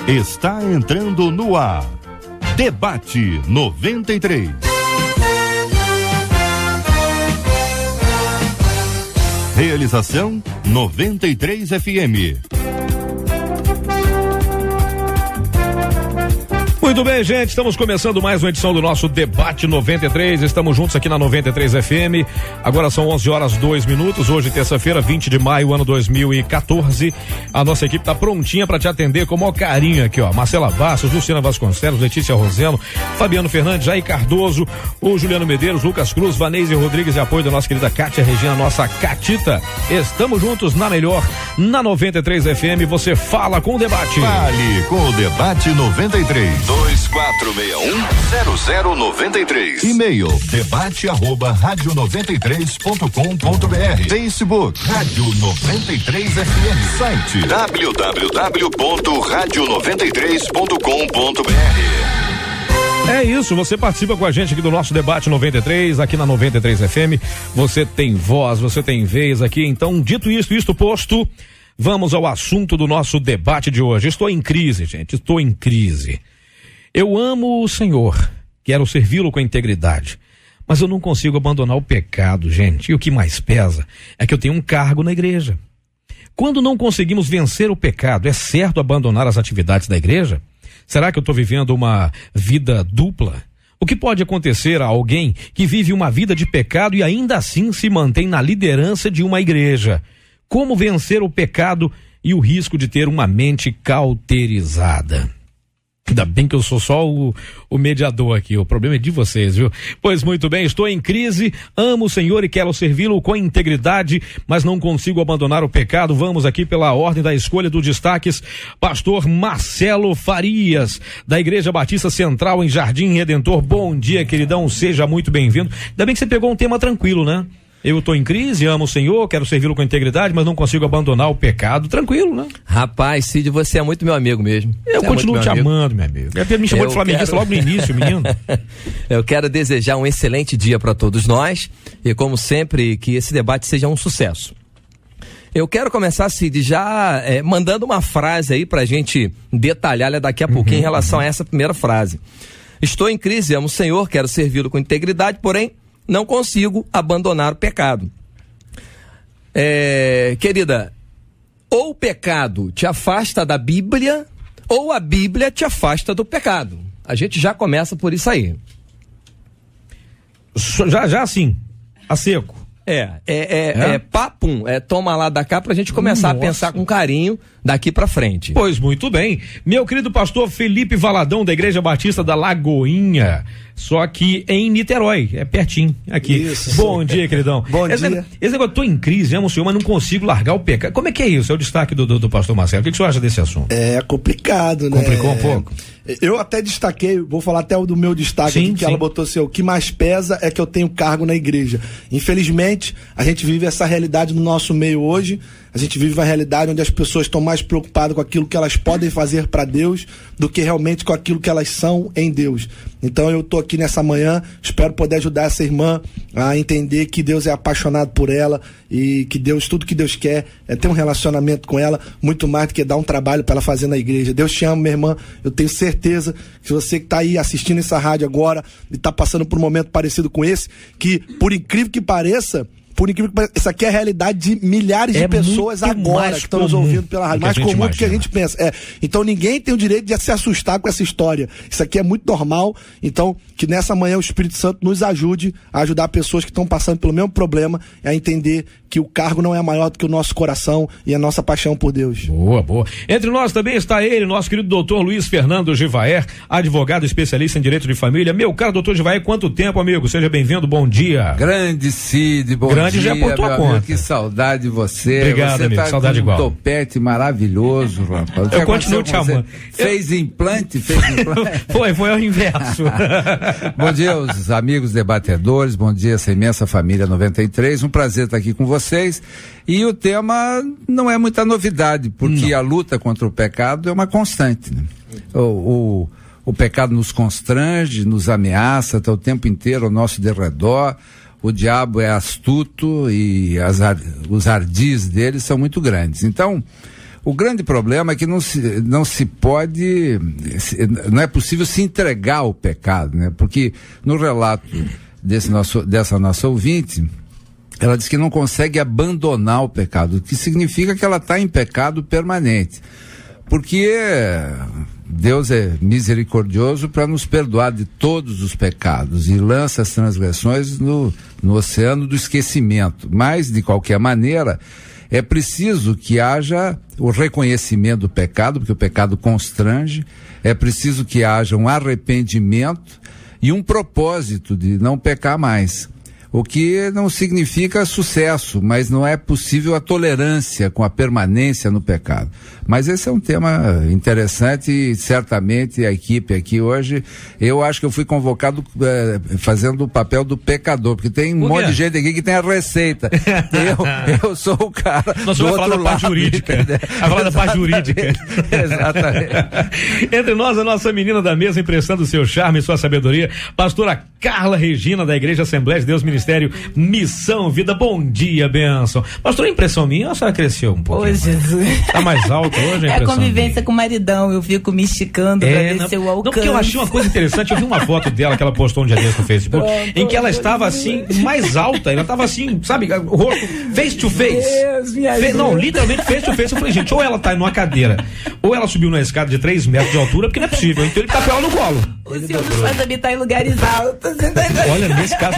Está entrando no ar. Debate 93. Realização 93 FM. Muito bem, gente, estamos começando mais uma edição do nosso Debate 93, estamos juntos aqui na 93 FM, agora são 11h02, hoje terça-feira, 20 de maio, ano 2014, a nossa equipe está prontinha para te atender com o maior carinho aqui, ó, Marcela Bastos, Luciana Vasconcelos, Letícia Roseno, Fabiano Fernandes, Jair Cardoso, o Juliano Medeiros, Lucas Cruz, Vanese Rodrigues e apoio da nossa querida Kátia Regina, nossa Catita, estamos juntos na melhor, na 93 FM, você fala com o debate. Fale com o Debate 93. 2461-0093. E-mail debate@radio93.com.br. Facebook Rádio 93 FM. Site www.radio93.com.br. É isso, você participa com a gente aqui do nosso Debate 93, aqui na 93 FM. Você tem voz, você tem vez aqui. Então, dito isto posto, vamos ao assunto do nosso debate de hoje. Estou em crise, gente, estou em crise. Eu amo o Senhor, quero servi-lo com integridade, mas eu não consigo abandonar o pecado, gente. E o que mais pesa é que eu tenho um cargo na igreja. Quando não conseguimos vencer o pecado, é certo abandonar as atividades da igreja? Será que eu estou vivendo uma vida dupla? O que pode acontecer a alguém que vive uma vida de pecado e ainda assim se mantém na liderança de uma igreja? Como vencer o pecado e o risco de ter uma mente cauterizada? Ainda bem que eu sou só o mediador aqui, o problema é de vocês, viu? Pois muito bem, estou em crise, amo o Senhor e quero servi-lo com integridade, mas não consigo abandonar o pecado. Vamos aqui pela ordem da escolha dos destaques, pastor Marcelo Farias, da Igreja Batista Central em Jardim Redentor. Bom dia, queridão, seja muito bem-vindo. Ainda bem que você pegou um tema tranquilo, né? Eu estou em crise, amo o Senhor, quero servi-lo com integridade, mas não consigo abandonar o pecado. Tranquilo, né? Rapaz, Cid, você é muito meu amigo mesmo. Eu continuo te amando, meu amigo. Ele me chamou de flamenguista logo no início, menino. Eu quero desejar um excelente dia para todos nós e, como sempre, que esse debate seja um sucesso. Eu quero começar, Cid, já mandando uma frase aí pra gente detalhar daqui a pouquinho em relação a essa primeira frase. Estou em crise, amo o Senhor, quero servi-lo com integridade, porém não consigo abandonar o pecado. Querida, ou o pecado te afasta da Bíblia, ou a Bíblia te afasta do pecado. A gente já começa por isso aí. Já assim, a seco. Papum, toma lá da cá pra gente começar a pensar com carinho daqui pra frente. Pois muito bem, meu querido pastor Felipe Valadão, da Igreja Batista da Lagoinha, só que em Niterói, é pertinho aqui. Isso. Bom dia, queridão. Bom dia. Esse negócio, tô em crise, amo o Senhor, mas não consigo largar o pecado. Como é que é isso? É o destaque do pastor Marcelo. O que o senhor acha desse assunto? É complicado, né? Complicou um pouco? Eu até destaquei, vou falar até do meu destaque aqui, que ela botou assim, o que mais pesa é que eu tenho cargo na igreja. Infelizmente, a gente vive essa realidade no nosso meio hoje. A gente vive uma realidade onde as pessoas estão mais preocupadas com aquilo que elas podem fazer para Deus do que realmente com aquilo que elas são em Deus. Então eu tô aqui nessa manhã, espero poder ajudar essa irmã a entender que Deus é apaixonado por ela e que Deus, tudo que Deus quer é ter um relacionamento com ela, muito mais do que dar um trabalho para ela fazer na igreja. Deus te ama, minha irmã. Eu tenho certeza que você que tá aí assistindo essa rádio agora e tá passando por um momento parecido com esse, que por incrível que pareça, isso aqui é a realidade de milhares de pessoas agora que estão nos ouvindo pela rádio. Mais comum do que a gente pensa. Então ninguém tem o direito de se assustar com essa história. Isso aqui é muito normal. Então, que nessa manhã o Espírito Santo nos ajude a ajudar pessoas que estão passando pelo mesmo problema a entender que o cargo não é maior do que o nosso coração e a nossa paixão por Deus. Boa, boa. Entre nós também está ele, nosso querido doutor Luiz Fernando Givaer, advogado especialista em direito de família. Meu caro doutor Givaer, quanto tempo, amigo? Seja bem-vindo, bom dia. Grande Cid, bom dia. Já por tua conta. Amigo, que saudade de você. Obrigado, você amigo, tá saudade igual. Um topete maravilhoso, rapaz. Eu continuo te amando. Fez implante? Foi ao inverso. Bom dia aos amigos debatedores, bom dia essa imensa família 93, um prazer estar aqui com vocês. E o tema não é muita novidade, porque a luta contra o pecado é uma constante, né? O pecado nos constrange, nos ameaça, está o tempo inteiro ao nosso derredor. O diabo é astuto e os ardis dele são muito grandes. Então, O grande problema é que não é possível se entregar ao pecado, né? Porque no relato dessa nossa ouvinte, ela diz que não consegue abandonar o pecado, o que significa que ela está em pecado permanente. Porque Deus é misericordioso para nos perdoar de todos os pecados e lança as transgressões no oceano do esquecimento. Mas, de qualquer maneira, é preciso que haja o reconhecimento do pecado, porque o pecado constrange, é preciso que haja um arrependimento e um propósito de não pecar mais. O que não significa sucesso, mas não é possível a tolerância com a permanência no pecado. Mas esse é um tema interessante e certamente a equipe aqui hoje, eu acho que eu fui convocado fazendo o papel do pecador, porque tem um monte de gente aqui que tem a receita. eu sou o cara. Nós vamos falar da parte jurídica. Vai falar da parte jurídica. Exatamente. Entre nós, a nossa menina da mesa, emprestando seu charme e sua sabedoria, pastora Carla Regina, da Igreja Assembleia de Deus, Ministério Missão Vida. Bom dia, bênção. Pastor, a impressão minha, ou a senhora cresceu um pouco? Ô, Jesus. Tá mais alto hoje a impressão? É a convivência com o maridão, eu fico me esticando pra ver seu alcance. Não, porque eu achei uma coisa interessante, eu vi uma foto dela que ela postou um dia desse no Facebook, em que ela estava assim, mais alta, ela estava assim, sabe, o rosto face to face. Não, literalmente face to face. Eu falei, gente, ou ela tá numa cadeira, ou ela subiu numa escada de 3 metros de altura, porque não é possível, então ele tá com ela no colo. O senhor nos faz habitar em lugares altos. Olha, nesse caso,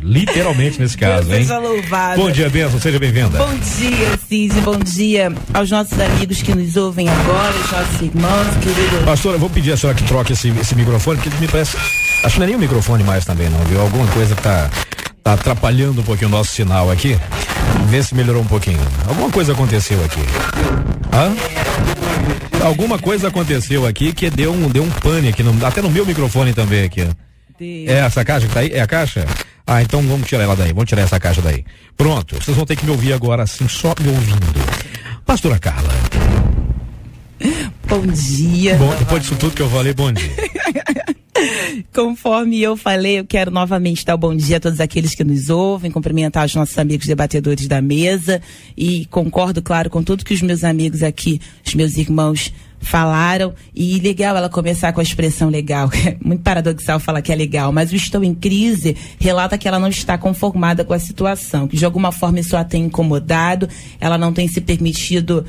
literalmente nesse caso, hein? Seja louvado. Bom dia, bênção, seja bem-vinda. Bom dia, Cid, bom dia aos nossos amigos que nos ouvem agora, os nossos irmãos, queridos. Pastora, eu vou pedir a senhora que troque esse microfone, porque me parece, acho que não é nem o microfone mais também não, viu? Alguma coisa que tá atrapalhando um pouquinho o nosso sinal aqui. Vê se melhorou um pouquinho. Alguma coisa aconteceu aqui. Hã? Alguma coisa aconteceu aqui que deu um pane aqui, até no meu microfone também aqui. É essa caixa que tá aí? É a caixa? Ah, então vamos tirar ela daí, vamos tirar essa caixa daí. Pronto, vocês vão ter que me ouvir agora assim, só me ouvindo. Pastora Carla. Bom dia. Bom, depois disso tudo que eu falei, bom dia. Conforme eu falei, eu quero novamente dar o bom dia a todos aqueles que nos ouvem, cumprimentar os nossos amigos debatedores da mesa e concordo, claro, com tudo que os meus amigos aqui, os meus irmãos falaram, e legal ela começar com a expressão legal, é muito paradoxal falar que é legal, mas o estou em crise relata que ela não está conformada com a situação, que de alguma forma isso a tem incomodado, ela não tem se permitido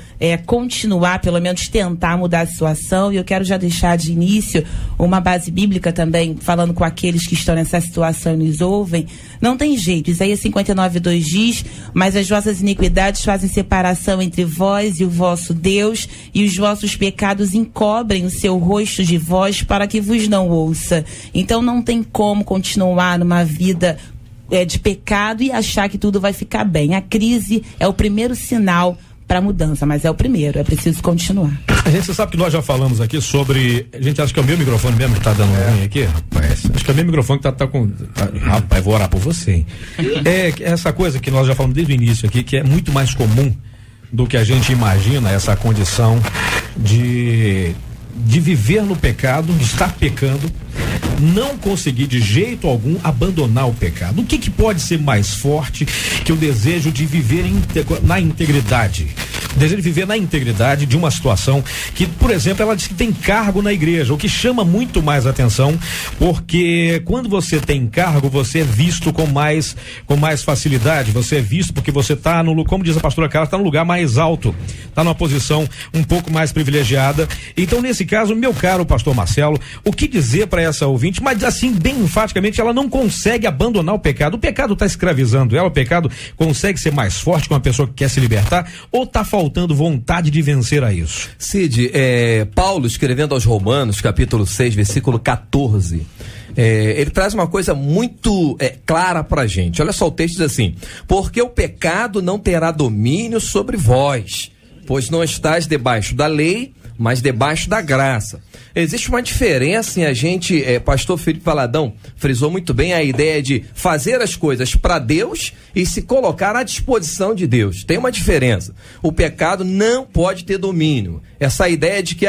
continuar, pelo menos tentar mudar a situação, e eu quero já deixar de início uma base bíblica também, falando com aqueles que estão nessa situação e nos ouvem. Não tem jeito, Isaías 59:2 diz: mas as vossas iniquidades fazem separação entre vós e o vosso Deus, e os vossos pecados encobrem o seu rosto de vós para que vos não ouça. Então não tem como continuar numa vida de pecado e achar que tudo vai ficar bem. A crise é o primeiro sinal para mudança, mas é o primeiro, é preciso continuar. A gente sabe que nós já falamos aqui sobre, a gente acha que é o meu microfone mesmo que tá dando ruim aqui, rapaz, acho que é o meu microfone que tá com, rapaz, vou orar por você, hein? É essa coisa que nós já falamos desde o início aqui, que é muito mais comum do que a gente imagina, essa condição de viver no pecado, de estar pecando, não conseguir de jeito algum abandonar o pecado. O que pode ser mais forte que o desejo de viver na integridade? O desejo de viver na integridade de uma situação que, por exemplo, ela diz que tem cargo na igreja, o que chama muito mais atenção, porque quando você tem cargo, você é visto com mais facilidade, você é visto porque você está como diz a pastora Carla, está no lugar mais alto, está numa posição um pouco mais privilegiada. Então, nesse caso, meu caro pastor Marcelo, o que dizer para essa ouvinte, mas assim, bem enfaticamente, ela não consegue abandonar o pecado está escravizando ela, o pecado consegue ser mais forte com uma pessoa que quer se libertar, ou está faltando vontade de vencer a isso? Cid, Paulo, escrevendo aos Romanos, capítulo 6, versículo 14, ele traz uma coisa muito clara pra gente. Olha só, o texto diz assim: porque o pecado não terá domínio sobre vós, pois não estáis debaixo da lei, mas debaixo da graça. Existe uma diferença em a gente, pastor Felipe Valadão frisou muito bem a ideia de fazer as coisas para Deus e se colocar à disposição de Deus. Tem uma diferença. O pecado não pode ter domínio. Essa ideia de que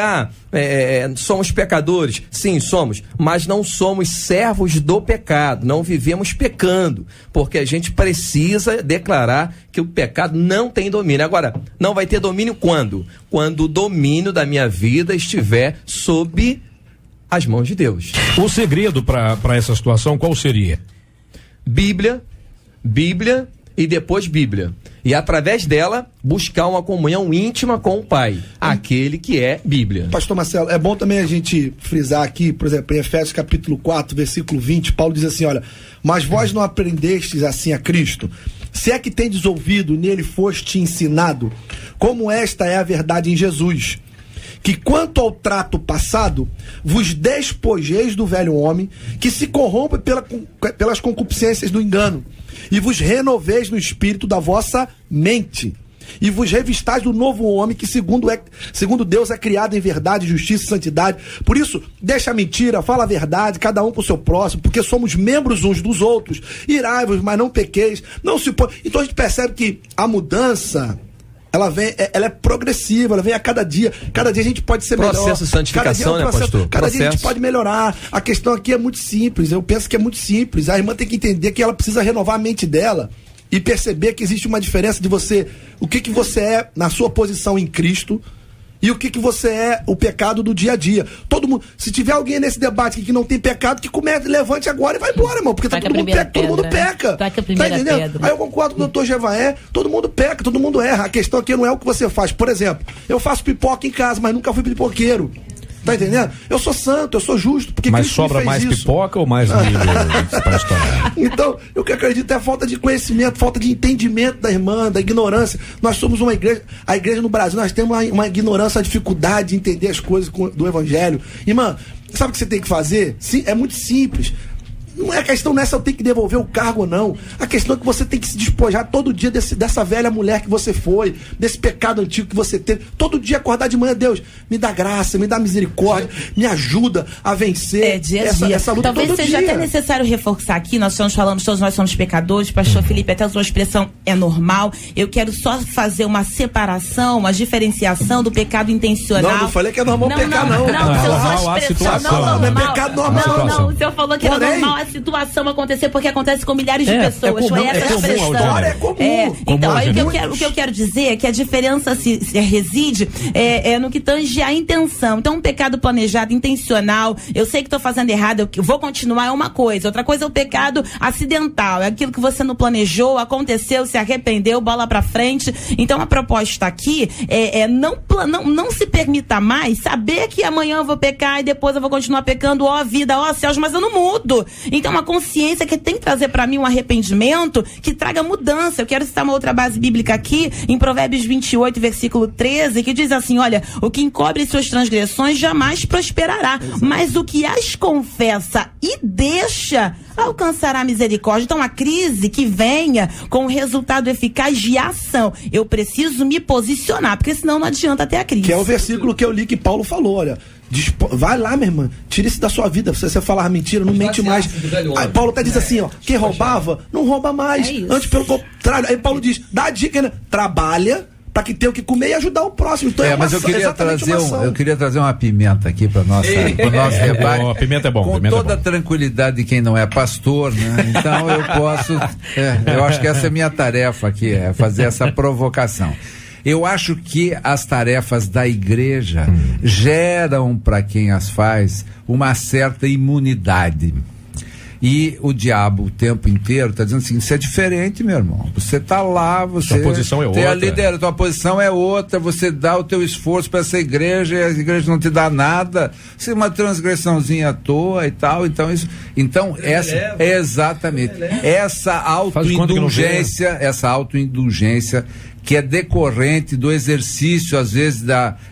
somos pecadores, sim, somos, mas não somos servos do pecado, não vivemos pecando, porque a gente precisa declarar que o pecado não tem domínio. Agora, não vai ter domínio quando? Quando o domínio da minha vida estiver sob as mãos de Deus. O segredo para essa situação qual seria? Bíblia e depois Bíblia. E através dela, buscar uma comunhão íntima com o Pai, aquele que é Bíblia. Pastor Marcelo, é bom também a gente frisar aqui, por exemplo, em Efésios capítulo 4, versículo 20, Paulo diz assim, olha, mas vós não aprendestes assim a Cristo, se é que tendes ouvido, nele foste ensinado, como esta é a verdade em Jesus, que quanto ao trato passado, vos despojeis do velho homem, que se corrompe pelas concupiscências do engano, e vos renoveis no espírito da vossa mente, e vos revistais do novo homem, que segundo Deus é criado em verdade, justiça e santidade. Por isso, deixa a mentira, fala a verdade, cada um com o seu próximo, porque somos membros uns dos outros. Irai-vos, mas não pequeis. Então a gente percebe que a mudança, ela é progressiva, ela vem a cada dia. Cada dia a gente pode ser melhor. Processo de santificação, né, pastor? Cada dia a gente pode melhorar. A questão aqui é muito simples. Eu penso que é muito simples. A irmã tem que entender que ela precisa renovar a mente dela e perceber que existe uma diferença de você, o que você é na sua posição em Cristo e o que você é o pecado do dia a dia. Todo mundo, se tiver alguém nesse debate aqui que não tem pecado, que levante agora e vai embora, irmão, porque todo mundo peca. Tá entendendo? Aí eu concordo com o doutor Jevaé, todo mundo peca, todo mundo erra. A questão aqui não é o que você faz. Por exemplo, eu faço pipoca em casa, mas nunca fui pipoqueiro. Tá entendendo? Eu sou santo, eu sou justo. Porque mas Cristo sobra mais isso. Pipoca ou mais milho para estourar? Então, eu que acredito é a falta de conhecimento, falta de entendimento da irmã, da ignorância. Nós somos uma igreja, a igreja no Brasil, nós temos uma ignorância, uma dificuldade de entender as coisas do evangelho. Irmã, sabe o que você tem que fazer? Sim, é muito simples. Não é a questão nessa eu tenho que devolver o cargo ou não. A questão é que você tem que se despojar todo dia dessa velha mulher que você foi, desse pecado antigo que você teve. Todo dia acordar de manhã, Deus, me dá graça, me dá misericórdia, me ajuda a vencer essa luta. Talvez seja até necessário reforçar aqui, nós estamos falando, todos nós somos pecadores, pastor Felipe até usou a expressão é normal. Eu quero só fazer uma separação, uma diferenciação do pecado intencional. Não falei que é normal pecar, não. Não, você usou a expressão. Não é pecado normal. Não, o senhor falou que era normal a situação acontecer, porque acontece com milhares de pessoas. Foi essa expressão. É comum. Então, aí o que eu quero dizer é que a diferença se reside no que tange a intenção. Então, um pecado planejado, intencional, eu sei que estou fazendo errado, eu vou continuar, é uma coisa. Outra coisa é o pecado acidental, é aquilo que você não planejou, aconteceu, se arrependeu, bola pra frente. Então, a proposta aqui não se permita mais saber que amanhã eu vou pecar e depois eu vou continuar pecando, vida, céus, mas eu não mudo. Então, uma consciência que tem que trazer para mim um arrependimento que traga mudança. Eu quero citar uma outra base bíblica aqui, em Provérbios 28, versículo 13, que diz assim, olha, o que encobre suas transgressões jamais prosperará, mas o que as confessa e deixa alcançará misericórdia. Então, a crise que venha com o resultado eficaz de ação, eu preciso me posicionar, porque senão não adianta ter a crise. Que é o versículo que eu li que Paulo falou, olha, vai lá, minha irmã, tira isso da sua vida. Se você falar mentira, não mente mais. Aí Paulo até diz assim, quem roubava, não rouba mais. Antes, pelo contrário. Aí Paulo diz, dá a dica, né? Trabalha para que tenha o que comer e ajudar o próximo. Então mas eu queria trazer uma pimenta aqui para nosso debate. Pimenta é bom. Com toda a tranquilidade de quem não é pastor, né? Então eu posso, eu acho que essa é a minha tarefa aqui, é fazer essa provocação. Eu acho que as tarefas da igreja geram para quem as faz uma certa imunidade. E o diabo o tempo inteiro está dizendo assim, isso é diferente, meu irmão. Você está lá, você sua posição é outra. Tua posição é outra, você dá o teu esforço para essa igreja e a igreja não te dá nada. Isso é uma transgressãozinha à toa e tal. Então essa é exatamente essa autoindulgência que é decorrente do exercício, às vezes,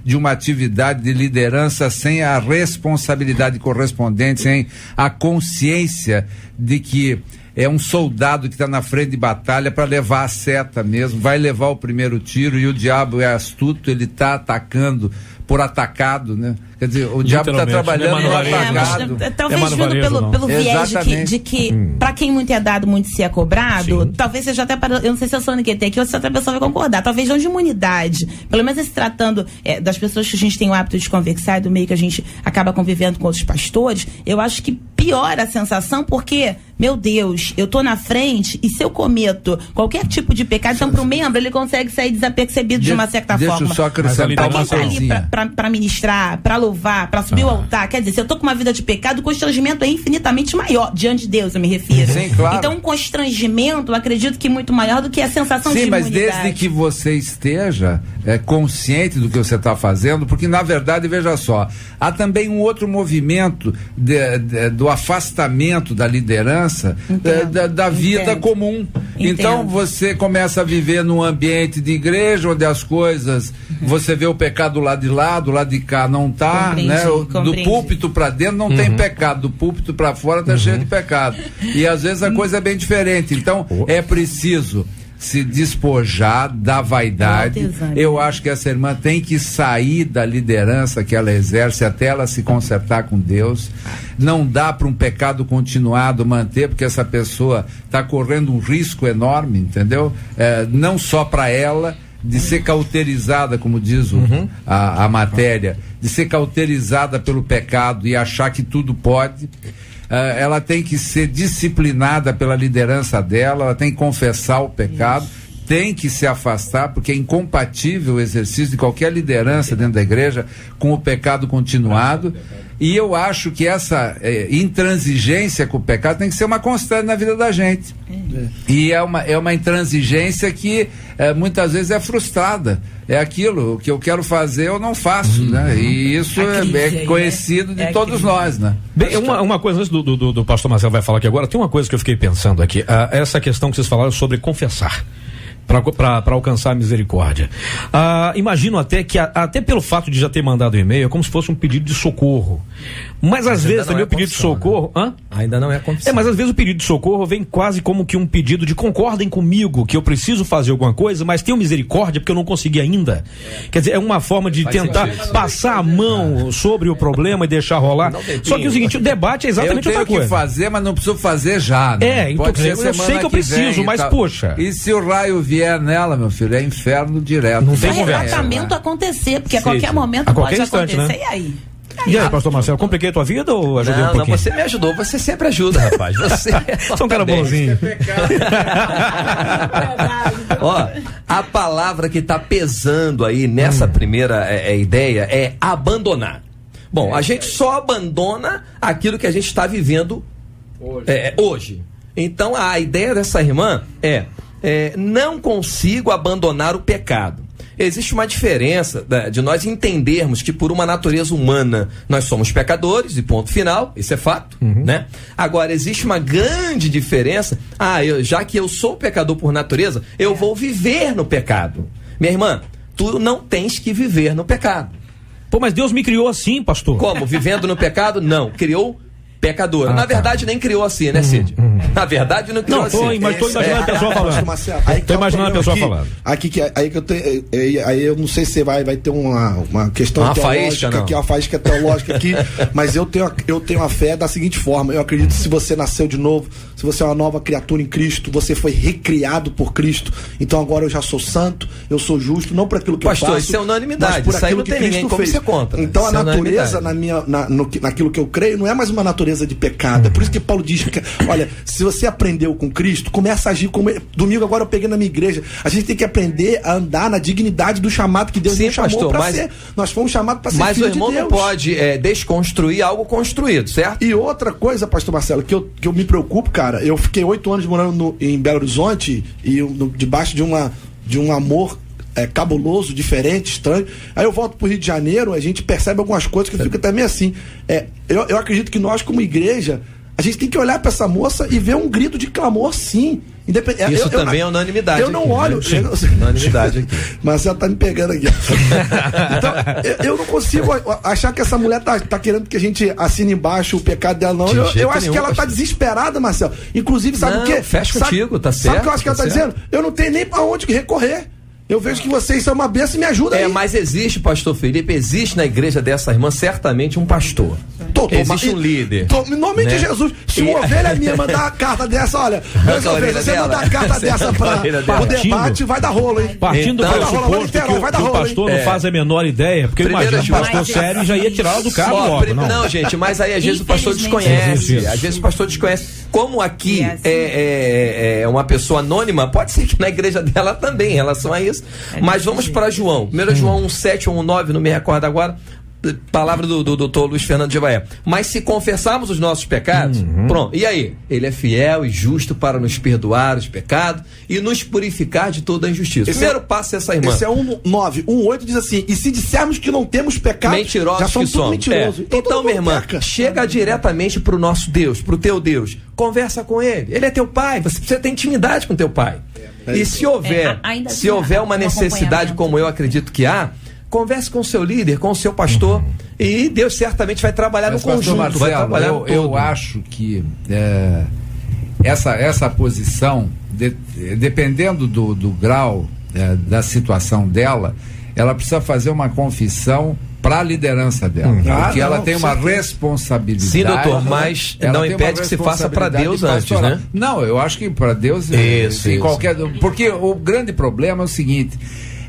de uma atividade de liderança sem a responsabilidade correspondente, sem a consciência de que é um soldado que está na frente de batalha para levar a seta mesmo, vai levar o primeiro tiro e o diabo é astuto, ele está atacando por atacado, né? Quer dizer, o diabo está trabalhando no atacado. Talvez vindo pelo viés de que para quem muito é dado, muito se é cobrado, talvez seja até para, eu não sei se eu sou que tem aqui ou se outra pessoa vai concordar, talvez não de imunidade, pelo menos se tratando das pessoas que a gente tem o hábito de conversar, do meio que a gente acaba convivendo com outros pastores, eu acho que piora a sensação, porque, meu Deus, eu tô na frente e se eu cometo qualquer tipo de pecado, então pro membro ele consegue sair desapercebido de uma certa forma. Deixa eu só acrescentar uma coisinha. Pra ministrar, pra louvar, pra subir o altar, quer dizer, se eu tô com uma vida de pecado, o constrangimento é infinitamente maior, diante de Deus, eu me refiro. Sim, claro. Então um constrangimento, eu acredito que muito maior do que a sensação de imunidade. Sim, mas desde que você esteja consciente do que você está fazendo, porque na verdade, veja só, há também um outro movimento do afastamento da liderança da vida comum. Então você começa a viver num ambiente de igreja onde as coisas, você vê o pecado do lado de lá, do lado de cá não tá, né? Do púlpito para dentro não tem pecado, do púlpito para fora tá cheio de pecado. E às vezes a coisa é bem diferente. Então é preciso se despojar da vaidade. Eu acho que essa irmã tem que sair da liderança que ela exerce até ela se consertar com Deus. Não dá para um pecado continuado manter, porque essa pessoa está correndo um risco enorme, entendeu? Não só para ela, de ser cauterizada, como diz a matéria, de ser cauterizada pelo pecado e achar que tudo pode. Ela tem que ser disciplinada pela liderança dela, ela tem que confessar o pecado, tem que se afastar, porque é incompatível o exercício de qualquer liderança dentro da igreja com o pecado continuado. E eu acho que essa intransigência com o pecado tem que ser uma constante na vida da gente. E é uma intransigência que muitas vezes é frustrada. É aquilo que eu quero fazer, eu não faço, né? E isso é conhecido de todos nós, né? Bem, uma coisa antes do pastor Marcelo vai falar aqui agora, tem uma coisa que eu fiquei pensando aqui, essa questão que vocês falaram sobre confessar para alcançar a misericórdia. Imagino até que até pelo fato de já ter mandado o e-mail é como se fosse um pedido de socorro. Mas às vezes também o pedido de socorro... Né? Ainda não é confissão. Mas às vezes o pedido de socorro vem quase como que um pedido de concordem comigo, que eu preciso fazer alguma coisa, mas tenham misericórdia porque eu não consegui ainda. Quer dizer, é uma forma de tentar passar a mão sobre o problema e deixar rolar. Só que o seguinte, o debate é exatamente outra coisa. Eu tenho que fazer, mas não preciso fazer já, né? Então eu sei que eu preciso, mas poxa... E se o raio vier nela, meu filho, é inferno direto. Não tem tratamento acontecer, porque a qualquer momento pode acontecer, né? E aí? E aí, pastor Marcelo, compliquei a tua vida ou ajudei um pouquinho? Não, você me ajudou, você sempre ajuda, rapaz. Você é um cara bonzinho. Ó, a palavra que está pesando aí nessa primeira ideia é abandonar. Bom, a gente só abandona aquilo que a gente está vivendo hoje. Então, a ideia dessa irmã não consigo abandonar o pecado. Existe uma diferença de nós entendermos que por uma natureza humana nós somos pecadores e ponto final, isso é fato, né? Agora, existe uma grande diferença, já que eu sou pecador por natureza, eu vou viver no pecado. Minha irmã, tu não tens que viver no pecado. Pô, mas Deus me criou assim, pastor. Como? Vivendo no pecado? Não, criou pecadora. Na verdade, nem criou assim, né, Cid? Na verdade, não criou assim. Mas tô imaginando a pessoa falando. Tô imaginando a pessoa falando. Aí eu não sei se vai ter uma questão teológica aqui, uma faísca teológica aqui, mas eu tenho a fé da seguinte forma: eu acredito que se você nasceu de novo, se você é uma nova criatura em Cristo, você foi recriado por Cristo, então agora eu já sou santo, eu sou justo, não por aquilo que eu faço. Pastor, isso é unanimidade, mas por aquilo que Cristo fez. Você conta. Então a natureza, naquilo que eu creio, não é mais uma natureza de pecado. É por isso que Paulo diz que, olha, se você aprendeu com Cristo, começa a agir como ele. Domingo agora eu peguei na minha igreja, a gente tem que aprender a andar na dignidade do chamado que Deus nos chamou para ser. Nós fomos chamados para ser filho de Deus. Mas o irmão não pode desconstruir algo construído, certo? E outra coisa, pastor Marcelo, que eu me preocupo, cara, eu fiquei 8 anos morando em Belo Horizonte e debaixo de um amor cabuloso, diferente, estranho. Aí eu volto pro Rio de Janeiro, a gente percebe algumas coisas que eu fico até meio assim. Eu acredito que nós, como igreja, a gente tem que olhar para essa moça e ver um grito de clamor, sim. Isso também é unanimidade. Eu não olho. Unanimidade aqui. Marcelo tá me pegando aqui. Então, eu não consigo achar que essa mulher tá querendo que a gente assine embaixo o pecado dela, não. Eu acho que ela tá desesperada, Marcelo. Inclusive, sabe o quê? Fecha contigo, tá certo. Sabe o que eu acho que ela tá dizendo? Eu não tenho nem pra onde recorrer. Eu vejo que vocês são uma bênção e me ajudam aí. Mas existe, pastor Felipe, existe na igreja dessa irmã certamente um pastor. Existe um líder. Em nome de Jesus, se uma ovelha minha mandar uma carta dessa, olha, você mandar uma carta dessa para o debate, vai dar rolo, hein? Partindo do pressuposto que o pastor não faz a menor ideia, porque imagina, um pastor sério já ia tirar ela do carro logo. Não, gente, mas aí às vezes o pastor desconhece. Às vezes o pastor desconhece. Como aqui é uma pessoa anônima, pode ser que na igreja dela também, em relação a isso. Mas vamos para João. 1 João 1,7 ou 1,9, não me recordo agora. Palavra do doutor Luiz Fernando de Evaé. Mas se confessarmos os nossos pecados, pronto. E aí? Ele é fiel e justo para nos perdoar os pecados e nos purificar de toda a injustiça. Primeiro passo é essa irmã. Esse é 1,9. 1,8 diz assim: e se dissermos que não temos pecado, mentirosos já somos que somos. Mentirosos. Então, minha irmã, chega diretamente pro nosso Deus, pro teu Deus. Conversa com ele. Ele é teu pai. Você precisa ter intimidade com teu pai. E se houver uma necessidade, como eu acredito que há, converse com o seu líder, com o seu pastor, e Deus certamente vai trabalhar no conjunto. Marcelo, vai trabalhar no todo. Eu acho que essa posição, dependendo do grau da situação dela, ela precisa fazer uma confissão para a liderança dela, porque ela tem uma responsabilidade. Sim, doutor, mas não impede que se faça para Deus antes, né? Não, eu acho que para Deus isso. Porque o grande problema é o seguinte,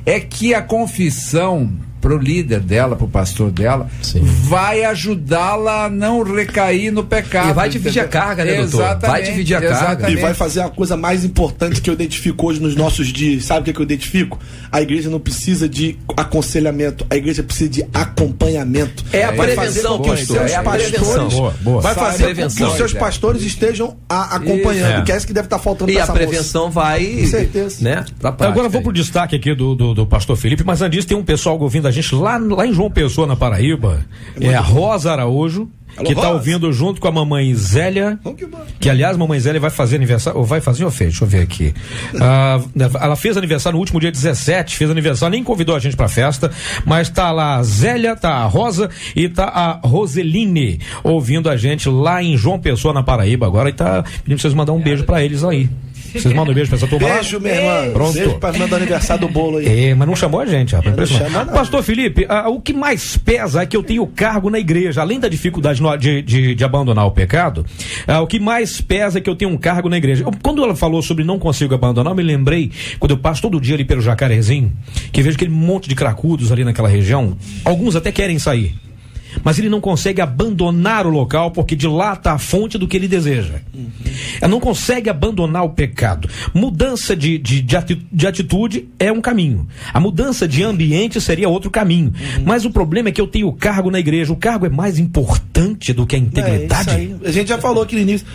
é que a confissão pro líder dela, pro pastor dela, vai ajudá-la a não recair no pecado. E vai dividir a carga, né, doutor? Exatamente, vai dividir a carga. E vai fazer a coisa mais importante que eu identifico hoje nos nossos dias. Sabe o que eu identifico? A igreja não precisa de aconselhamento, a igreja precisa de acompanhamento. É a prevenção, pastor. É a prevenção. Vai fazer com que os seus pastores estejam acompanhando, que é isso que deve estar faltando pra essa moça. E a prevenção vai... Com certeza. Né, agora eu vou pro destaque aqui do pastor Felipe, mas antes tem um pessoal ouvindo a gente lá em João Pessoa, na Paraíba. É a Rosa Araújo, que está ouvindo junto com a mamãe Zélia, que aliás a mamãe Zélia vai fazer aniversário, ou vai fazer ou fez? Deixa eu ver aqui. Ela fez aniversário no último dia 17, fez aniversário, nem convidou a gente pra festa, mas tá lá a Zélia, tá a Rosa e tá a Roseline ouvindo a gente lá em João Pessoa, na Paraíba agora, e tá pedindo pra vocês mandar um beijo pra eles aí. Vocês mandam um beijo pra essa turma lá? Beijo, minha irmã. Pronto. Beijo pra mandar o aniversário do bolo aí. Mas não chamou a gente, rapaz. Não chama, não. Pastor Felipe, o que mais pesa é que eu tenho cargo na igreja. Além da dificuldade de abandonar o pecado, o que mais pesa é que eu tenho um cargo na igreja. Quando ela falou sobre não consigo abandonar, eu me lembrei, quando eu passo todo dia ali pelo Jacarezinho, que vejo aquele monte de cracudos ali naquela região, alguns até querem sair, mas ele não consegue abandonar o local, porque de lá está a fonte do que ele deseja. Ele não consegue abandonar o pecado. Mudança de atitude é um caminho. A mudança de ambiente seria outro caminho. Mas o problema é que eu tenho cargo na igreja. O cargo é mais importante do que a integridade. Isso aí. A gente já falou aqui no início.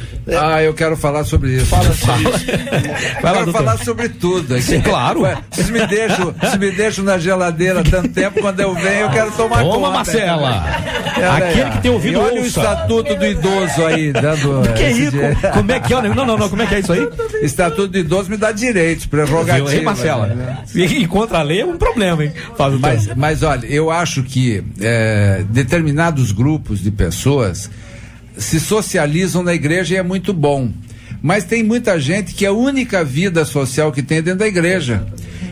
Eu quero falar sobre isso. Fala sobre isso. Eu quero falar sobre tudo. Sim, claro. Se me deixam na geladeira tanto tempo, quando eu venho, eu quero tomar conta. Toma, Marcela. Aquele que tem ouvido ouça. Olha o estatuto do idoso aí, dando... Que é isso? Como é que é? Não, como é que é isso aí? Estatuto do idoso me dá direitos, prerrogativas. Hein, Marcela? Né? E contra a lei é um problema, hein? Mas olha, eu acho que determinados grupos de pessoas se socializam na igreja e é muito bom. Mas tem muita gente que é a única vida social que tem dentro da igreja.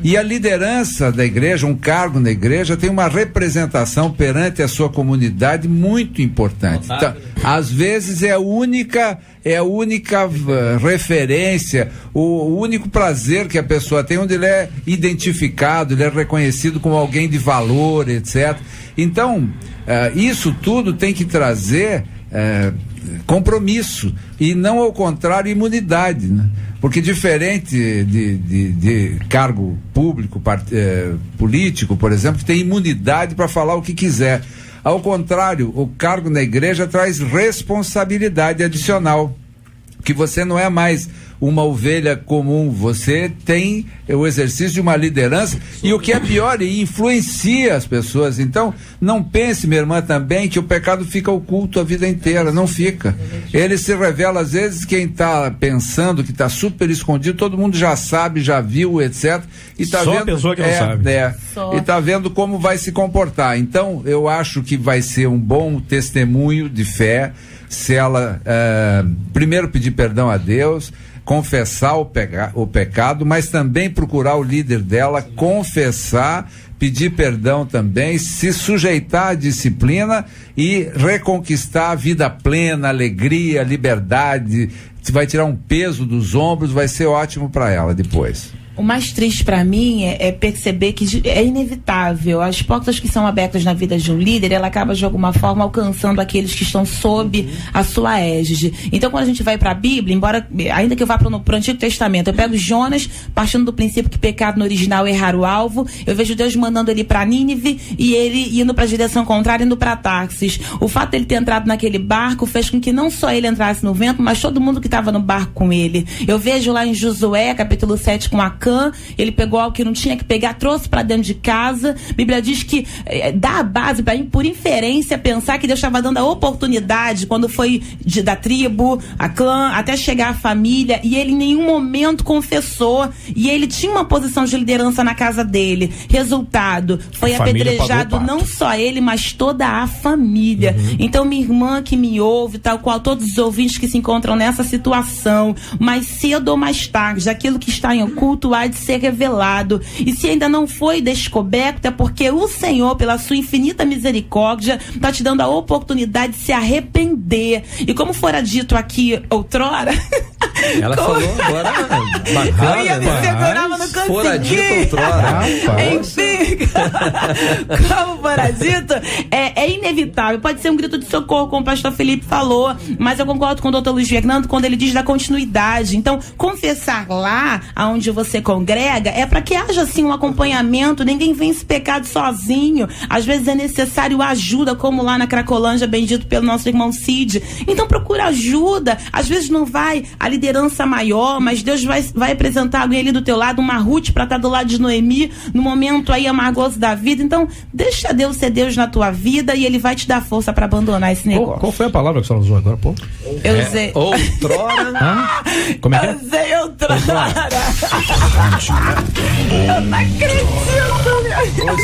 E a liderança da igreja, um cargo na igreja, tem uma representação perante a sua comunidade muito importante. Então, às vezes é a única referência, o único prazer que a pessoa tem, onde ele é identificado, ele é reconhecido como alguém de valor, etc. Então, isso tudo tem que trazer compromisso e não, ao contrário, imunidade, né? Porque diferente de cargo público, político, por exemplo, que tem imunidade para falar o que quiser. Ao contrário, o cargo na igreja traz responsabilidade adicional, que você não é mais uma ovelha comum, você tem o exercício de uma liderança e o que é pior, influencia as pessoas. Então, não pense, minha irmã, também que o pecado fica oculto a vida inteira, não fica. Ele se revela, às vezes, quem está pensando que está super escondido, todo mundo já sabe, já viu, etc. E tá só vendo, a pessoa que não sabe. E está vendo como vai se comportar. Então, eu acho que vai ser um bom testemunho de fé se ela primeiro pedir perdão a Deus, confessar o pecado, mas também procurar o líder dela, confessar, pedir perdão também, se sujeitar à disciplina e reconquistar a vida plena, alegria, liberdade. Vai tirar um peso dos ombros, vai ser ótimo para ela depois. O mais triste para mim é perceber que é inevitável. As portas que são abertas na vida de um líder, ela acaba de alguma forma alcançando aqueles que estão sob a sua égide. Então, quando a gente vai para a Bíblia, ainda que eu vá para o Antigo Testamento, eu pego Jonas, partindo do princípio que pecado no original é errar o alvo, eu vejo Deus mandando ele para Nínive e ele indo para a direção contrária, indo para Tarsis. O fato dele ter entrado naquele barco fez com que não só ele entrasse no vento, mas todo mundo que estava no barco com ele. Eu vejo lá em Josué, capítulo 7, com Acã, ele pegou algo que não tinha que pegar, trouxe para dentro de casa. A Bíblia diz que dá a base para mim, por inferência, pensar que Deus estava dando a oportunidade quando foi da tribo, a clã, até chegar à família, e ele em nenhum momento confessou, e ele tinha uma posição de liderança na casa dele. Resultado, foi apedrejado não só ele, mas toda a família. Então, minha irmã que me ouve, tal qual todos os ouvintes que se encontram nessa situação, mais cedo ou mais tarde, aquilo que está em oculto há de ser revelado, e se ainda não foi descoberto, é porque o Senhor, pela sua infinita misericórdia, está te dando a oportunidade de se arrepender. E como fora dito aqui outrora, ela falou agora bacana, eu ia me segurar, mas não consegui. Fora dito outrora. Enfim, como fora dito, é inevitável. Pode ser um grito de socorro, como o pastor Felipe falou, mas eu concordo com o doutor Luiz Fernando quando ele diz da continuidade. Então, confessar lá aonde você congrega é para que haja assim um acompanhamento. Ninguém vence pecado sozinho. Às vezes é necessário ajuda, como lá na Cracolândia, bendito pelo nosso irmão Cid. Então procura ajuda. Às vezes não vai a liderança maior, mas Deus vai apresentar alguém ali do teu lado, uma Ruth para estar do lado de Noemi no momento aí amargoso da vida. Então deixa Deus ser Deus na tua vida e ele vai te dar força para abandonar esse negócio. Qual foi a palavra que você usou agora, pô? Eu usei outrora. Como é que é? Eu usei outrora. Eu não acredito.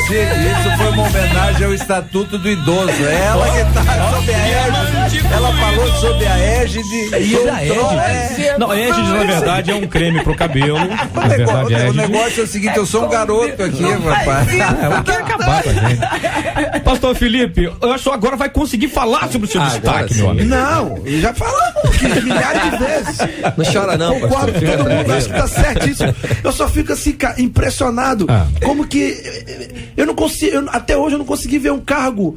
Isso foi uma homenagem ao Estatuto do Idoso. Ela que tá sob a égide. Ela falou sobre a égide e outrora. Não, égide na verdade é um creme pro cabelo. Na verdade, o negócio é o seguinte, eu sou um garoto aqui, rapaz. Eu quero acabar com a gente. Pastor Felipe, eu acho que agora vai conseguir falar sobre o seu destaque, meu amigo. Não, já falamos milhares de vezes. Não chora não, concordo com todo mundo, acho que tá certíssimo. Eu só fico assim, impressionado. Como que eu não consigo, até hoje eu não consegui ver um cargo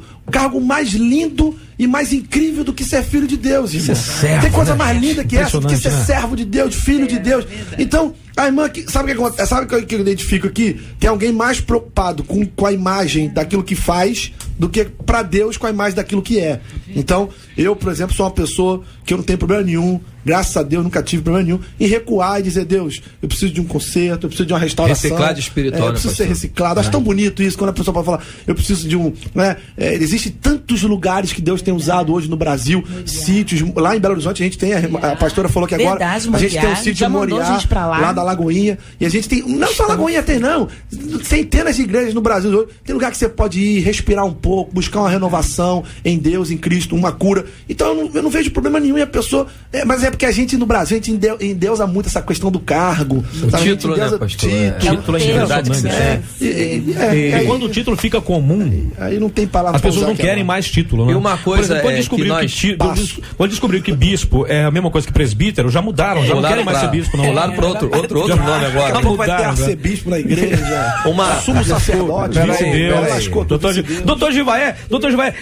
mais lindo e mais incrível do que ser filho de Deus, irmão. Tem coisa mais linda que essa, do que ser servo de Deus, filho de Deus. Então, a irmã, sabe o que eu identifico aqui? Tem alguém mais preocupado com a imagem daquilo que faz do que para Deus com a imagem daquilo que é. Então, eu, por exemplo, sou uma pessoa que eu não tenho problema nenhum, graças a Deus, nunca tive problema nenhum, em recuar e dizer, Deus, eu preciso de um conserto, eu preciso de uma restauração. Reciclado espiritual, eu preciso ser reciclado. Acho tão bonito isso, quando a pessoa pode falar, eu preciso de um... existem tantos lugares que Deus tem usado hoje no Brasil, sítios, lá em Belo Horizonte a gente tem, a pastora falou que agora, a gente tem um sítio de Moriá, lá da Lagoinha, e a gente tem, não só Lagoinha tem não, centenas de igrejas no Brasil hoje, tem lugar que você pode ir, respirar um pouco, buscar uma renovação em Deus, em Cristo, uma cura. Então eu não vejo problema nenhum em a pessoa, mas é porque a gente no Brasil, a gente endeusa muito essa questão do cargo. O título, né, pastor? Título é impressionante. Quando o título fica comum, aí não tem palavra. As pessoas não querem mais título, né? E uma coisa quando descobriu que bispo é a mesma coisa que presbítero, já mudaram, já não querem mais ser bispo, não. Mudaram para outro nome agora. Não vai ter arcebispo na igreja. Sumo sacerdote. Doutor Givaé,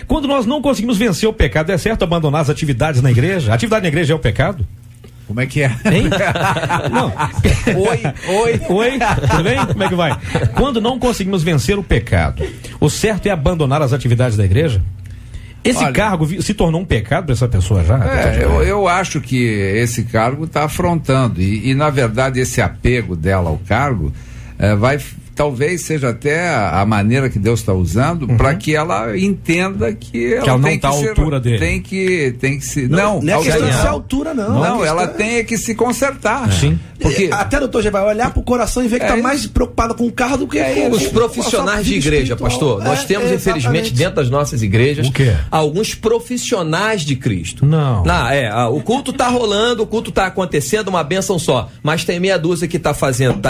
quando nós não conseguimos vencer o pecado, é certo abandonar as atividades na igreja? A atividade na igreja é o pecado? Como é que é? Hein? Não. Oi, tudo bem? Como é que vai? Quando não conseguimos vencer o pecado, o certo é abandonar as atividades da igreja? Esse cargo se tornou um pecado para essa pessoa já? Eu acho que esse cargo está afrontando e na verdade esse apego dela ao cargo vai talvez seja até a maneira que Deus está usando para que ela entenda que ela não tem está à que altura dele. Tem que se... Não é questão de ser altura, não. Não, ela tem que se consertar. Sim. Porque até o doutor já vai olhar pro coração e ver que tá mais preocupado com o carro do que com os profissionais de igreja, pastor. Nós temos, infelizmente, dentro das nossas igrejas, o quê? alguns profissionais de Cristo. Não. O culto tá rolando, o culto tá acontecendo, uma bênção só. Mas tem meia dúzia que tá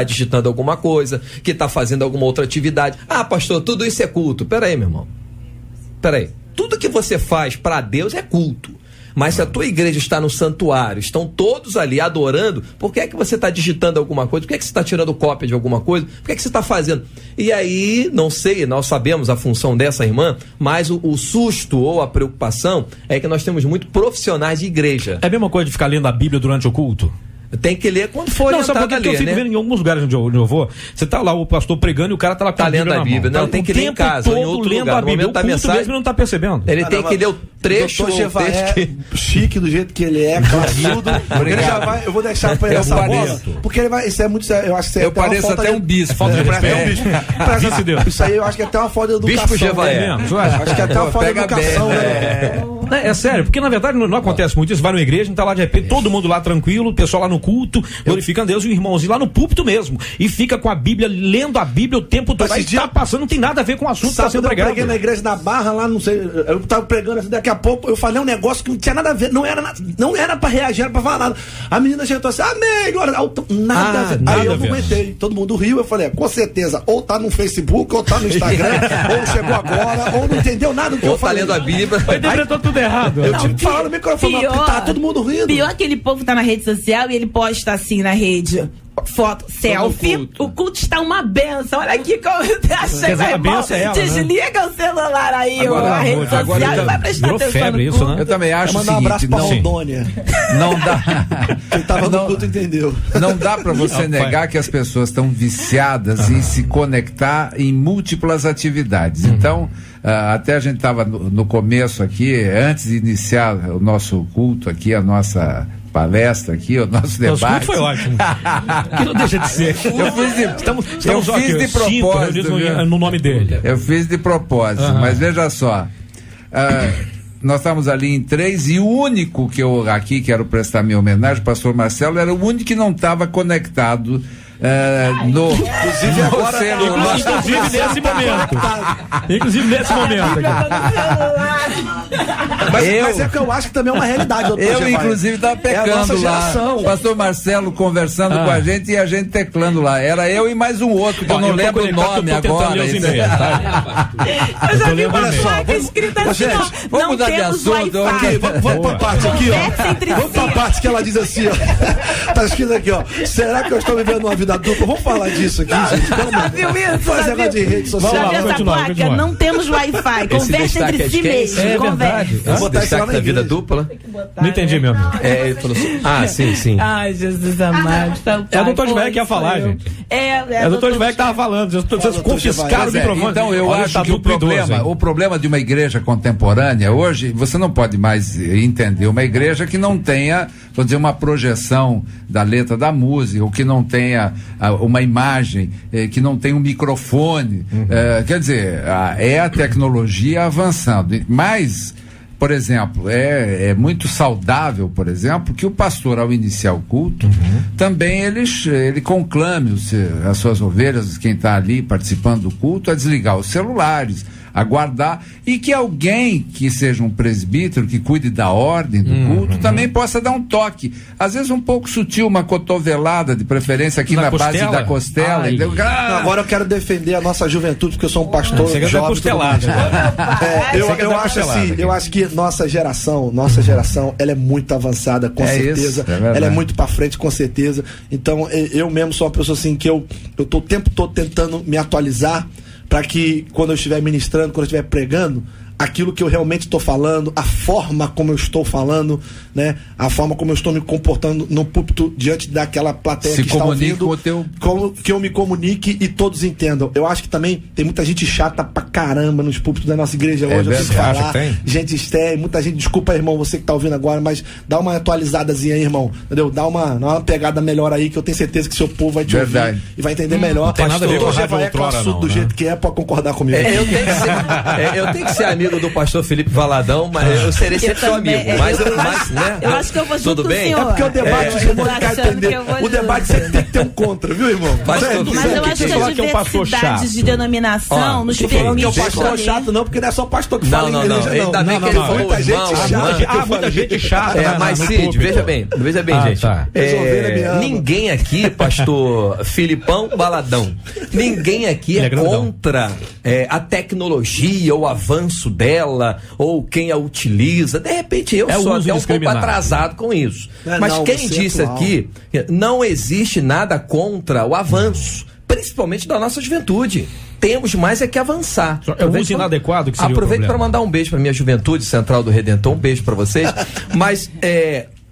digitando alguma coisa, que tá fazendo alguma outra atividade. Ah, pastor, tudo isso é culto. Peraí, meu irmão. Peraí. Tudo que você faz para Deus é culto. Mas se a tua igreja está no santuário, estão todos ali adorando, por que é que você está digitando alguma coisa? Por que é que você está tirando cópia de alguma coisa? Por que é que você está fazendo? E aí, não sei, nós sabemos a função dessa irmã, mas o susto ou a preocupação é que nós temos muito profissionais de igreja. É a mesma coisa de ficar lendo a Bíblia durante o culto? Tem que ler quando for orientado a ler, né? Eu fico vendo em alguns lugares onde eu vou, você tá lá, o pastor pregando e o cara tá lá com a Bíblia lendo a Bíblia. Não, tem que ler em casa, em outro lugar. No momento da mensagem, mesmo não tá percebendo. Ele tem que ler o trecho. Chique do jeito que ele é, classudo. Ele já vai, eu vou deixar pra ele essa bola, porque ele vai, isso é muito sério. Eu acho que eu pareço até um bispo. Falta de respeito. Isso aí eu acho que é até uma falta de educação. Bispo Jevaé. Acho que é até uma falta de educação, né? É sério, porque na verdade não acontece muito isso. Vai numa igreja, tá lá de repente, todo mundo lá tranquilo, o pessoal lá no culto, glorificando Deus, e o irmãozinho lá no púlpito mesmo. E fica com a Bíblia, lendo a Bíblia o tempo todo. Aí tá passando, não tem nada a ver com o assunto que tá sendo pregado. Eu preguei na igreja da Barra lá, não sei, eu tava pregando assim, daqui a pouco eu falei um negócio que não tinha nada a ver, não era pra reagir, era pra falar nada. A menina chegou assim, amém, glória, nada a ver. Aí eu não aguentei, todo mundo riu, eu falei, com certeza, ou tá no Facebook, ou tá no Instagram, ou chegou agora, ou não entendeu nada do que eu falei. Ou tá lendo a Bíblia. Ou interpretou tudo errado. Eu tive que falar no microfone, tá todo mundo rindo. Pior que aquele povo tá na rede social e ele posta assim na rede. Foto, selfie, o culto está uma benção. Olha aqui como eu achei, a benção é ela, desliga o celular aí, agora, a rede social e vai prestar atenção febre no isso, né? Eu também acho o seguinte, um abraço pra Rondônia. Não dá. Quem tava no culto entendeu. Não dá pra você negar que as pessoas estão viciadas em se conectar em múltiplas atividades. Então, até a gente estava no começo aqui, antes de iniciar o nosso culto aqui, a nossa palestra aqui, o nosso debate. Foi ótimo. Que não deixa de ser. Eu fiz de propósito. No nome dele. Eu fiz de propósito, mas veja só. Nós estávamos ali em 3 e o único que eu aqui quero prestar minha homenagem, o pastor Marcelo, era o único que não estava conectado inclusive agora, inclusive nesse momento. Mas é que eu acho que também é uma realidade. Inclusive estava pecando lá. O pastor Marcelo conversando com a gente e a gente teclando lá. Era eu e mais um outro, que eu não lembro o nome agora. Olha só, gente, vamos mudar de assunto. Vamos pra parte aqui, ó. Vamos pra parte que ela diz assim, ó. Tá escrito aqui, ó. Será que eu estou vivendo uma vida dupla? Vamos falar disso aqui, gente. Viu isso? Fazer negócio de rede social. Já viu essa placa? Não temos Wi-Fi. Conversa entre si mesmo. É verdade. Vou botar isso na vida dupla. Não entendi, meu amigo. Ele falou assim, sim. Ai, Jesus amado. É o doutor Givaé que ia falar, gente. É o doutor Givaé que tava falando. Vocês confiscaram o microfone. Então, eu acho que o problema de uma igreja contemporânea hoje, você não pode mais entender uma igreja que não tenha, vou dizer, uma projeção da letra da música, ou que não tenha uma imagem, que não tenha um microfone. Quer dizer, é a tecnologia avançando. Mas, por exemplo, é muito saudável, por exemplo, que o pastor, ao iniciar o culto, também ele conclame as suas ovelhas, quem está ali participando do culto, a desligar os celulares, aguardar, e que alguém que seja um presbítero, que cuide da ordem do culto, também possa dar um toque, às vezes um pouco sutil, uma cotovelada, de preferência aqui na base da costela. Agora eu quero defender a nossa juventude, porque eu sou um pastor jovem. Eu acho que nossa geração, ela é muito avançada, com certeza. Ela é muito pra frente, com certeza. Então, eu mesmo sou uma pessoa assim, que eu tô o tempo todo tentando me atualizar, para que quando eu estiver ministrando, quando eu estiver pregando, aquilo que eu realmente estou falando, a forma como eu estou falando, né? A forma como eu estou me comportando no púlpito diante daquela plateia que está ouvindo, como que eu me comunique e todos entendam. Eu acho que também tem muita gente chata pra caramba nos púlpitos da nossa igreja hoje, eu tenho que falar. Gente estéril, muita gente, desculpa, irmão, você que tá ouvindo agora, mas dá uma atualizadazinha aí, irmão, entendeu? Dá uma pegada melhor aí, que eu tenho certeza que seu povo vai te ouvir e vai entender melhor. Não tem nada a ver com a Rádio Outrora, não, do jeito que é, pode concordar comigo. Eu tenho que ser amigo do pastor Felipe Valadão, mas eu serei sempre seu amigo. Eu acho que eu vou junto. Tudo bem? É porque o debate, o debate sempre tem que ter um contra, viu, irmão? Mas eu acho que a diversidade de denominação nos permite. Não é pastor chato, não, porque não é só pastor que fala em igreja, não. Ainda bem que ele falou muita gente chata. Mas, Cid, veja bem, gente. Ninguém aqui, pastor Filipão Valadão, ninguém aqui é contra a tecnologia, o avanço dela, ou quem a utiliza. De repente eu sou até um pouco atrasado com isso. Mas quem disse aqui, não existe nada contra o avanço, principalmente da nossa juventude. Temos mais é que avançar. É o uso inadequado que seria o problema. Aproveito para mandar um beijo para minha juventude, Central do Redentor, um beijo para vocês. Mas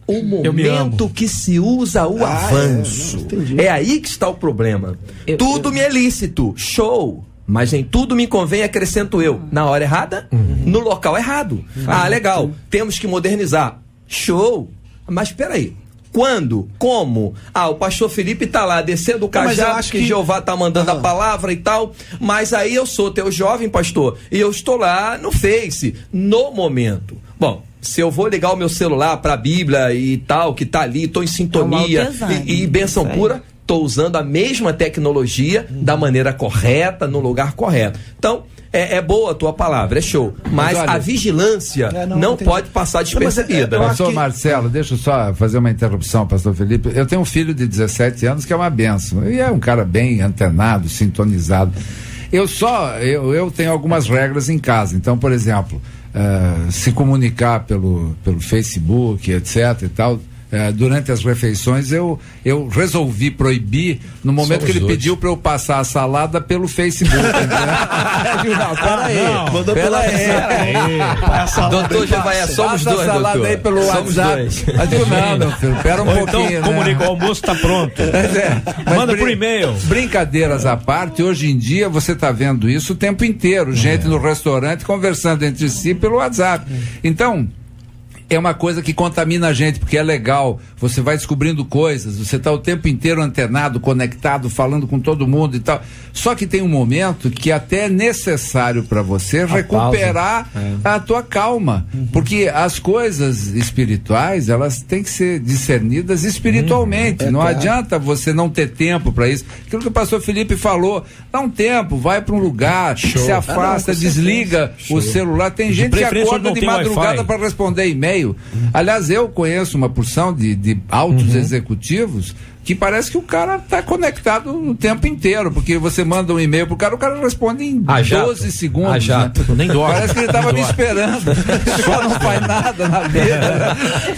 o momento que se usa o avanço, é aí que está o problema. Tudo me é lícito, show. Mas nem tudo me convém, acrescento eu. Na hora errada, no local errado. Legal, temos que modernizar. Show. Mas espera aí. Quando? Como? O pastor Felipe tá lá descendo o cajado, que Jeová tá mandando a palavra e tal, mas aí eu sou teu jovem pastor, e eu estou lá no Face, no momento. Bom, se eu vou ligar o meu celular pra Bíblia e tal, que tá ali, tô em sintonia e bênção pura, tô usando a mesma tecnologia da maneira correta, no lugar correto. Então, é boa a tua palavra, é show. Mas olha, a vigilância não pode passar despercebida. Pastor Marcelo, deixa eu só fazer uma interrupção, pastor Felipe. Eu tenho um filho de 17 anos que é uma bênção. E é um cara bem antenado, sintonizado. Eu tenho algumas regras em casa. Então, por exemplo, se comunicar pelo Facebook, etc e tal, durante as refeições eu resolvi proibir no momento que ele pediu para eu passar a salada pelo Facebook. Doutor Jevaia, somos dois, doutor. Salada aí pelo WhatsApp. Mas eu não, meu filho, pera um pouquinho. Então, comunica, o almoço está pronto. Manda por e-mail. Brincadeiras à parte, hoje em dia você está vendo isso o tempo inteiro, gente no restaurante conversando entre si pelo WhatsApp. Então, é uma coisa que contamina a gente, porque é legal, você vai descobrindo coisas, você está o tempo inteiro antenado, conectado, falando com todo mundo e tal. Só que tem um momento que até é necessário para você recuperar a tua calma, porque as coisas espirituais, elas têm que ser discernidas espiritualmente. Não adianta você não ter tempo para isso. Aquilo que o pastor Felipe falou, dá um tempo, vai para um lugar, se afasta, desliga o celular. Tem gente que acorda de madrugada para responder e-mail. Aliás, eu conheço uma porção de altos executivos que parece que o cara está conectado o tempo inteiro, porque você manda um e-mail pro cara, o cara responde em 12 segundos. Né? Nem dorme. Parece que ele estava me esperando. Só não faz nada na vida.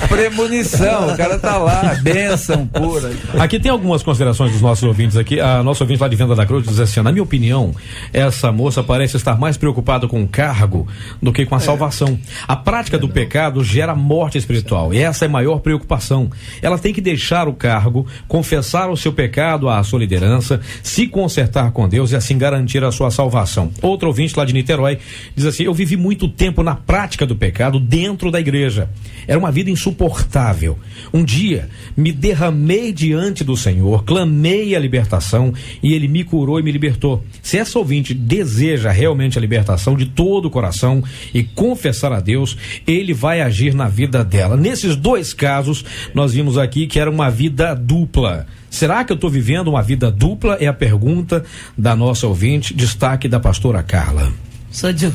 Premonição, o cara tá lá, bênção pura. Aqui tem algumas considerações dos nossos ouvintes aqui. A nossa ouvinte lá de Venda da Cruz diz assim: na minha opinião, essa moça parece estar mais preocupada com o cargo do que com a salvação. A prática do pecado gera morte espiritual, e essa é a maior preocupação. Ela tem que deixar o cargo, confessar o seu pecado à sua liderança, se consertar com Deus e assim garantir a sua salvação. Outro ouvinte lá de Niterói diz assim: eu vivi muito tempo na prática do pecado dentro da igreja. Era uma vida insuportável. Um dia me derramei diante do Senhor, clamei a libertação e Ele me curou e me libertou. Se essa ouvinte deseja realmente a libertação de todo o coração e confessar a Deus, Ele vai agir na vida dela. Nesses dois casos, nós vimos aqui que era uma vida dupla. Será que eu estou vivendo uma vida dupla? É a pergunta da nossa ouvinte, destaque da pastora Carla.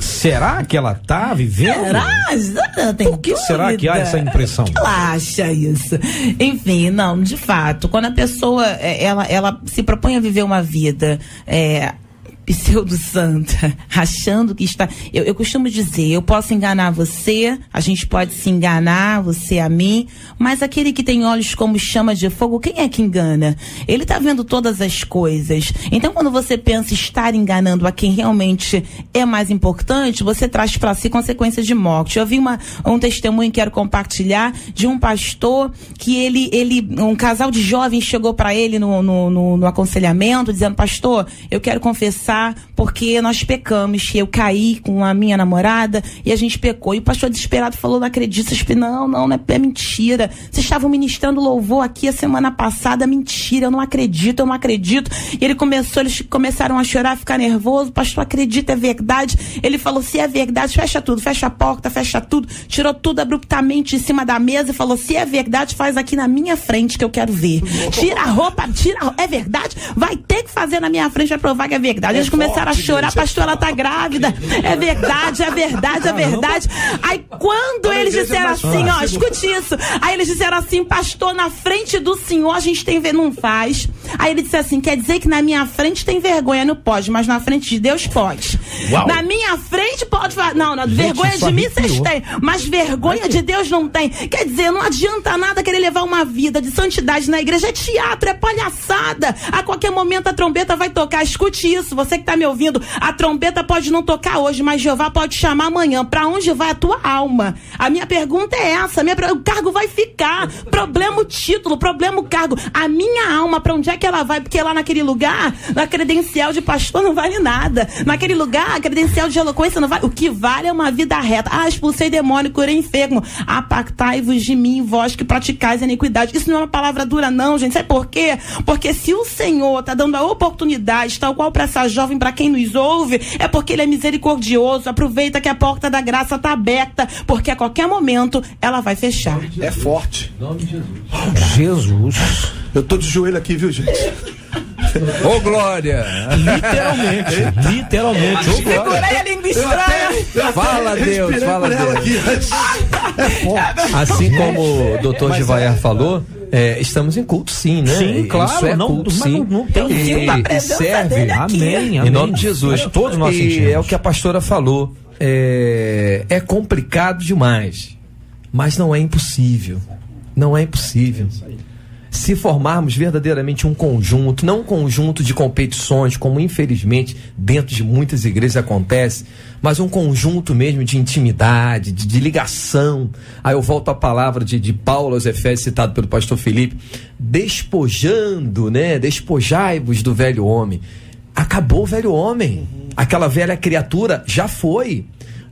Será que ela está vivendo? Por que será que há essa impressão? Ela acha isso. Enfim, não, de fato, quando a pessoa ela se propõe a viver uma vida pseudo-santa, achando que está... Eu costumo dizer, eu posso enganar você, a gente pode se enganar, você a mim, mas aquele que tem olhos como chama de fogo, quem é que engana? Ele está vendo todas as coisas. Então, quando você pensa estar enganando a quem realmente é mais importante, você traz para si consequências de morte. Eu vi um testemunho que quero compartilhar de um pastor que um casal de jovens chegou para ele no aconselhamento, dizendo: pastor, eu quero confessar porque nós pecamos, eu caí com a minha namorada e a gente pecou. E o pastor desesperado falou: não acredito. Eu falei: não é mentira. Vocês estavam ministrando louvor aqui a semana passada, mentira, eu não acredito. E eles começaram a chorar, a ficar nervoso. Pastor, acredita, é verdade. Ele falou: se é verdade, fecha tudo, fecha a porta, fecha tudo, tirou tudo abruptamente em cima da mesa e falou: se é verdade, faz aqui na minha frente que eu quero ver. Tira a roupa, é verdade, vai ter que fazer na minha frente pra provar que é verdade. Eles começaram a chorar: pastor, ela tá grávida, é verdade. Aí quando eles disseram assim, ó, escute isso, aí eles disseram assim: pastor, na frente do senhor a gente tem não faz. Aí ele disse assim: quer dizer que na minha frente tem vergonha? Não pode, mas na frente de Deus pode. Uau. Na minha frente pode, não, gente, vergonha de mim vocês têm, mas vergonha de Deus não tem. Quer dizer, não adianta nada querer levar uma vida de santidade na igreja, é teatro, é palhaçada. A qualquer momento a trombeta vai tocar. Escute isso, você que tá me ouvindo, a trombeta pode não tocar hoje, mas Jeová pode chamar amanhã. Pra onde vai a tua alma? A minha pergunta é essa, o cargo vai ficar. Problema o título, problema o cargo. A minha alma, pra onde é que ela vai? Porque lá naquele lugar, a credencial de pastor não vale nada. Naquele lugar, a credencial de eloquência não vale. O que vale é uma vida reta. Expulsei demônio, curei enfermo. Apartai-vos de mim, vós que praticais a iniquidade. Isso não é uma palavra dura não, gente. Sabe por quê? Porque se o Senhor tá dando a oportunidade, tal qual para essa jovem, para quem nos ouve, é porque Ele é misericordioso. Aproveita que a porta da graça tá aberta, porque a qualquer momento ela vai fechar. É forte. Jesus. Eu tô de joelho aqui, viu, gente? Ô, Glória! Literalmente. Ô, Glória. Segurei a língua estranha. Fala, Deus, fala, Deus. Aqui. É forte. Assim como o doutor Givaiar falou, estamos em culto sim, né? Sim, claro. Isso é culto sim. Não tem e serve. Amém. Em nome de Jesus. Todos nós sentimos. É o que a pastora falou. É complicado demais, mas não é impossível. Não é impossível. Se formarmos verdadeiramente um conjunto, não um conjunto de competições, como infelizmente dentro de muitas igrejas acontece, mas um conjunto mesmo de intimidade, de ligação. Aí eu volto à palavra de Paulo aos Efésios, citado pelo pastor Felipe, despojando, né? Despojai-vos do velho homem. Acabou o velho homem. Aquela velha criatura já foi.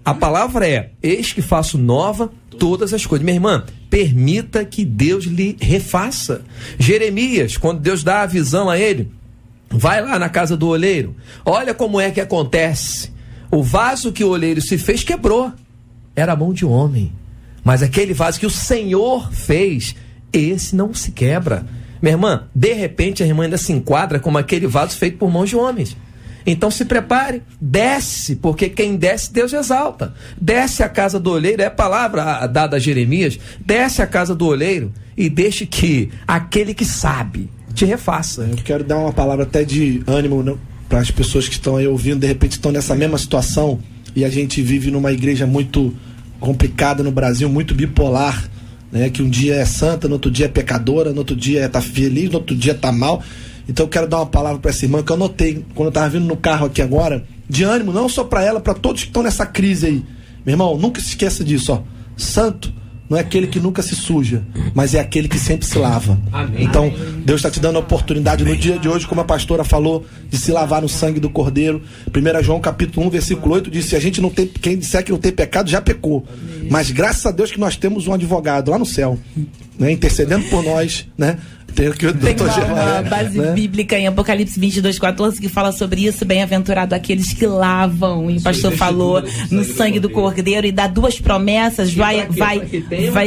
A palavra é: eis que faço nova todas as coisas. Minha irmã, permita que Deus lhe refaça. Jeremias, quando Deus dá a visão a ele, vai lá na casa do oleiro, olha como é que acontece. O vaso que o oleiro se fez quebrou, era a mão de homem, mas aquele vaso que o Senhor fez, esse não se quebra. Minha irmã, de repente a irmã ainda se enquadra como aquele vaso feito por mãos de homens. Então se prepare, desce, porque quem desce Deus exalta. Desce a casa do oleiro, é a palavra dada a Jeremias, desce a casa do oleiro e deixe que aquele que sabe te refaça. Eu quero dar uma palavra até de ânimo para as pessoas que estão aí ouvindo, de repente estão nessa mesma situação, e a gente vive numa igreja muito complicada no Brasil, muito bipolar, né? Que um dia é santa, no outro dia é pecadora, no outro dia tá feliz, no outro dia tá mal. Então eu quero dar uma palavra para essa irmã que eu notei quando eu estava vindo no carro aqui agora, de ânimo, não só para ela, para todos que estão nessa crise aí. Meu irmão, nunca se esqueça disso, ó. Santo não é aquele que nunca se suja, mas é aquele que sempre se lava. Amém. Então, Deus está te dando a oportunidade no dia de hoje, como a pastora falou, de se lavar no sangue do Cordeiro. 1 João capítulo 1, versículo 8 diz: se a gente não tem, quem disser que não tem pecado, já pecou. Amém. Mas graças a Deus que nós temos um advogado lá no céu, né, intercedendo por nós, né? Tem uma base bíblica em Apocalipse 22:14 que fala sobre isso: bem-aventurado aqueles que lavam, e o pastor falou, no sangue do Cordeiro, e dá duas promessas, vai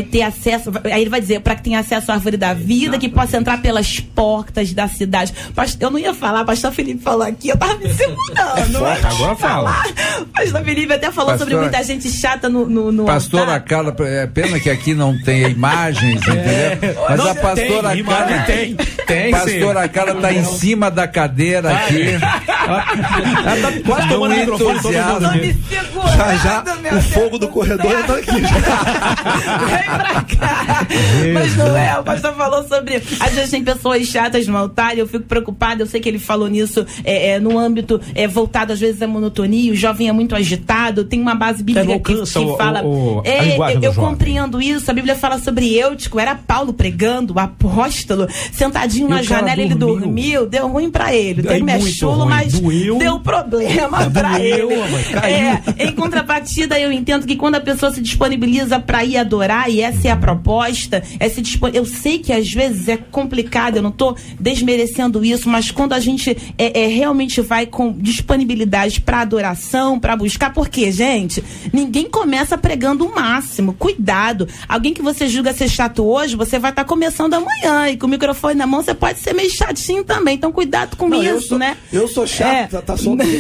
ter acesso, aí ele vai dizer, para que tenha acesso à árvore da vida, que possa entrar pelas portas da cidade. Eu não ia falar, pastor Felipe falou aqui, eu tava me segurando. Agora fala. Pastor Felipe até falou sobre muita gente chata no pastora altar. Carla, é pena que aqui não tem imagens, entendeu? Mas não, a pastora Carla tem. Pastora Carla tá em cima da cadeira aqui. Ela tá quase tomando o microfone todo mundo aqui. Já, o fogo do corredor já tá aqui. Vem pra cá. Mas não é, o pastor falou sobre, às vezes tem pessoas chatas no altar, e eu fico preocupada, eu sei que ele falou nisso no âmbito voltado às vezes à monotonia, o jovem é muito agitado, tem uma base bíblica que fala, eu compreendo isso, a Bíblia fala sobre Eutico, era Paulo pregando, o apóstolo, sentadinho na janela, ele dormiu, deu ruim pra ele, o termo é chulo, mas deu problema pra ele. Em contrapartida, eu entendo que quando a pessoa se disponibiliza pra ir adorar, e essa é a proposta, eu sei que às vezes é complicado, eu não tô desmerecendo isso, mas quando a gente realmente vai com disponibilidade pra adoração, pra buscar, porque, gente, ninguém começa pregando o máximo, cuidado, alguém que você julga ser chato hoje, você vai estar começando amanhã, e com o microfone na mão você pode ser meio chatinho também, então cuidado com isso, né? Eu sou chato,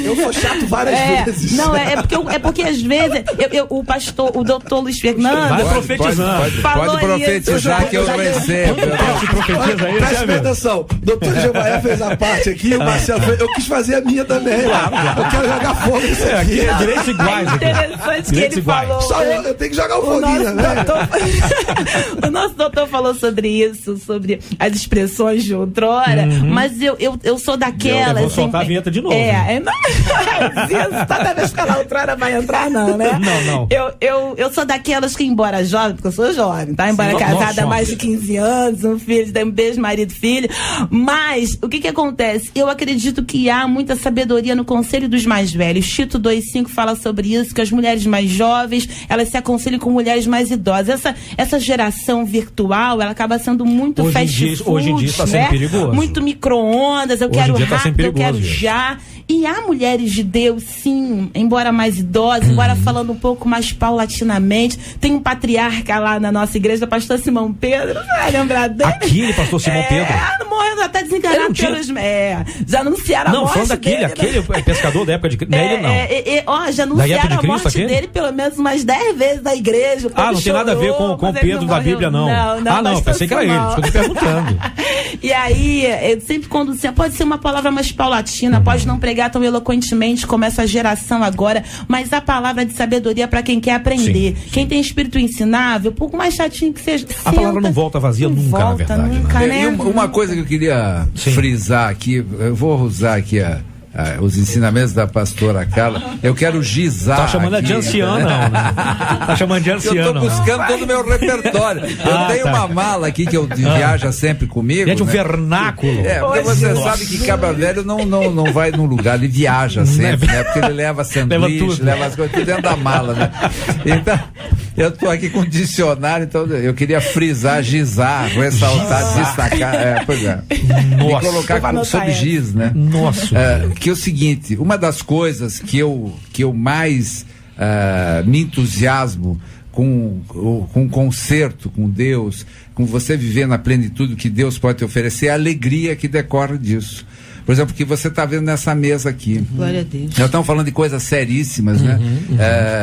eu sou chato várias vezes. Não, porque às vezes o pastor, o doutor Luiz Fernando vai profetizando. Pode profetizar que eu recebo. Presta atenção, doutor Jevaé fez a parte aqui, o Marcelo fez, eu quis fazer a minha também. Eu quero jogar fogo nisso aqui. Direitos iguais. Interessante que ele falou. Só eu tenho que jogar o foguinho, né? O nosso doutor falou sobre isso, sobre as expressões de outrora, mas eu sou daquelas. Eu vou soltar a vinheta de novo. Toda vez que ela outrora vai entrar, não, né? Não. Eu sou daquelas que, embora jovem, porque eu sou jovem, tá? Embora casada há mais de 15 anos, um filho, um beijo, marido, filho. Mas, o que acontece? Eu acredito que há muita sabedoria no conselho dos mais velhos. Tito 2,5 fala sobre isso, que as mulheres mais jovens, elas se aconselham com mulheres mais idosas. Essa geração virtual, ela acaba sendo muito fast food, hoje em dia está sendo perigoso. Muito micro-ondas, eu quero rápido, eu quero já. E há mulheres de Deus, sim, embora mais idosas, embora falando um pouco mais paulatinamente. Tem um patriarca lá na nossa igreja, o pastor Simão Pedro, você vai lembrar dele? Aquele pastor Simão Pedro? Morreu até desencarnado pelos... já anunciaram a morte falando daquele, aquele pescador da época de... Não é ele, não. Já anunciaram a morte dele pelo menos umas 10 vezes na igreja. Não tem nada a ver com o Pedro da Bíblia, não. Não, pensei que era ele, estou te perguntando. E aí, eu sempre quando... Pode ser uma palavra mais paulatina, pode não pregar tão eloquentemente como essa geração agora, mas a palavra de sabedoria para quem quer aprender. Sim. Quem tem espírito ensinável, por mais chatinho que seja... A palavra não volta vazia nunca, na verdade. Nunca, né? E uma coisa que eu queria frisar aqui, eu vou usar aqui os ensinamentos da pastora Carla, eu quero gizar. Tá chamando de anciã, não, né? Tá chamando de anciã, eu tô buscando todo o meu repertório. Eu tenho uma mala aqui que eu viaja sempre comigo. É de um vernáculo. Porque você sabe que cabra velho não vai num lugar, ele viaja sempre, né? Porque ele leva sanduíche, leva as coisas tudo dentro da mala, né? Então, eu tô aqui com um dicionário, então eu queria frisar, gizar, ressaltar, destacar. Pois é. Nossa. E colocar sob giz, né? Nossa. Que é o seguinte, uma das coisas que eu mais me entusiasmo com o concerto com Deus, com você viver na plenitude que Deus pode te oferecer, é a alegria que decorre disso. Por exemplo, que você está vendo nessa mesa aqui. Glória a Deus. Já estamos falando de coisas seríssimas, né?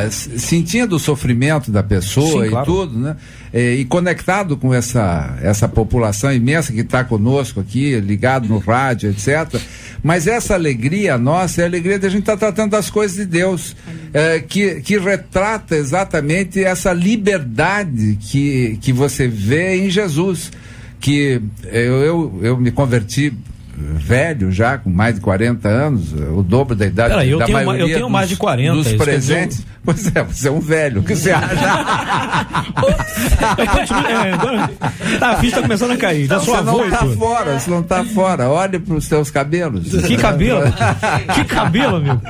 Sentindo o sofrimento da pessoa. Sim, claro. Tudo, né? E conectado com essa população imensa que está conosco aqui, ligado no rádio, etc. Mas essa alegria nossa é a alegria de a gente estar tratando das coisas de Deus, que retrata exatamente essa liberdade que você vê em Jesus. Que eu me converti velho já, com mais de 40 anos, o dobro da idade da maioria. Eu tenho mais de 40. Dos presentes. Pois é, você é um velho, o que você acha? A ficha está começando a cair. Você não está fora. Olhe para os seus cabelos. Que cabelo? Que cabelo, amigo?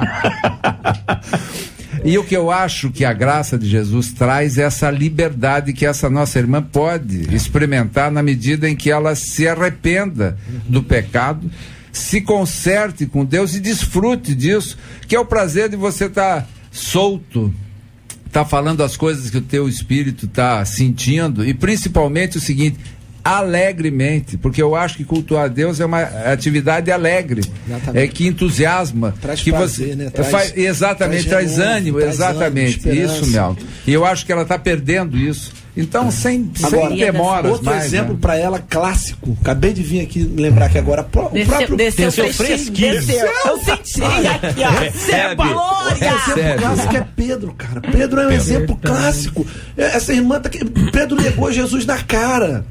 E o que eu acho que a graça de Jesus traz é essa liberdade que essa nossa irmã pode experimentar na medida em que ela se arrependa do pecado, se conserte com Deus e desfrute disso, que é o prazer de você estar solto, estar falando as coisas que o teu espírito está sentindo, e principalmente o seguinte: alegremente, porque eu acho que cultuar a Deus é uma atividade alegre, que entusiasma, traz que prazer, você né? Exatamente, traz ânimo, exatamente, isso mesmo. E eu acho que ela está perdendo isso. Então, sem demoras. Outro mais, exemplo né? para ela, clássico. Acabei de vir aqui lembrar que agora o próprio desceu fresquinho. Eu senti aqui, ó. Recebe. Exemplo clássico é Pedro, cara. Pedro é um exemplo clássico. Essa irmã Pedro negou Jesus na cara.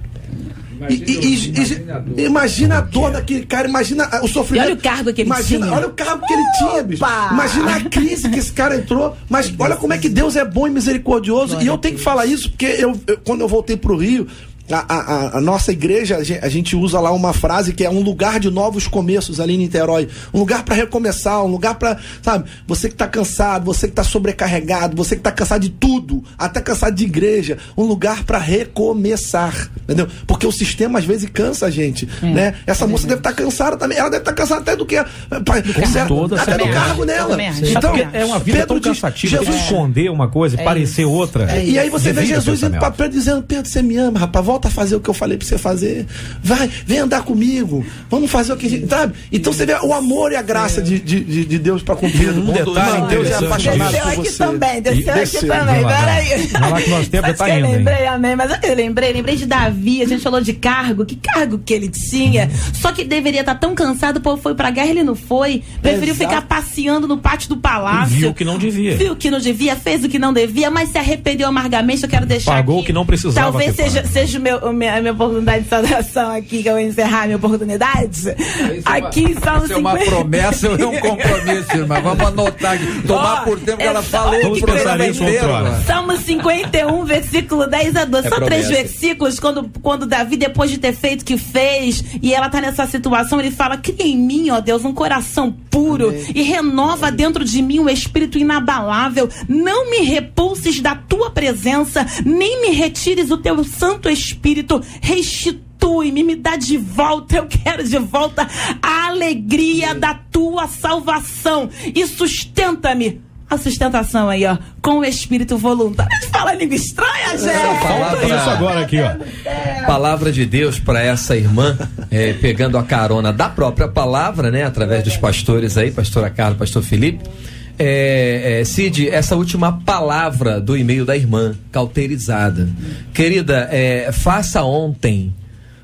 Imagina a dor daquele cara, imagina o sofrimento. E olha o cargo que ele tinha. Olha o cargo que ele tinha, bicho. Imagina a crise que esse cara entrou. Mas olha como é que Deus é bom e misericordioso. E eu tenho que falar isso porque quando eu voltei pro Rio, a nossa igreja, a gente usa lá uma frase que é um lugar de novos começos ali em Niterói, um lugar para recomeçar, um lugar para, sabe, você que tá cansado, você que tá sobrecarregado, você que tá cansado de tudo, até cansado de igreja, um lugar para recomeçar, entendeu? Porque o sistema às vezes cansa a gente, né? Essa moça deve estar cansada também, ela deve estar cansada até do que até do cargo nela. Então, é uma vida tão cansativa, Jesus esconder uma coisa e parecer outra. E aí você vê Jesus indo para Pedro dizendo: Pedro, você me ama, rapaz, volta a fazer o que eu falei pra você fazer. Vai, vem andar comigo. Vamos fazer o que a gente, sabe? Então você vê o amor e a graça de Deus pra cumprir. Um detalhe Deus é apaixonado desceu por aqui você. também, desceu aqui também. Peraí. Vai lá que nós temos detalhe ainda. Lembrei, amém. Mas eu lembrei de Davi, a gente falou de cargo. Que cargo que ele tinha? Só que deveria estar tão cansado, o povo foi pra guerra, ele não foi. Preferiu ficar passeando no pátio do palácio. Viu que não devia. Viu que não devia, fez o que não devia, mas se arrependeu amargamente. Eu quero deixar Pagou aqui. o que não precisava. Talvez seja a minha oportunidade de saudação aqui, que eu vou encerrar a minha oportunidade. Aqui são isso é uma promessa ou é um compromisso, irmã? Vamos anotar aqui. Tomar por tempo que ela falou. Vamos pensar nisso outra hora. Salmo 51, versículo 10 a 12. São promessa. 3 versículos, quando Davi, depois de ter feito o que fez, e ela tá nessa situação, ele fala: cria em mim, ó Deus, um coração puro, e renova dentro de mim um espírito inabalável. Não me repulses da tua presença, nem me retires o teu Santo Espírito. Restitui-me, me dá de volta, eu quero de volta a alegria da tua salvação e sustenta-me. A sustentação aí, ó, com o espírito voluntário. A gente fala língua estranha, gente. Falta isso agora aqui, ó. Palavra de Deus para essa irmã, pegando a carona da própria palavra, né, através dos pastores aí, pastora Carla, pastor Felipe. Cid, essa última palavra do e-mail da irmã, cauterizada. Querida, faça ontem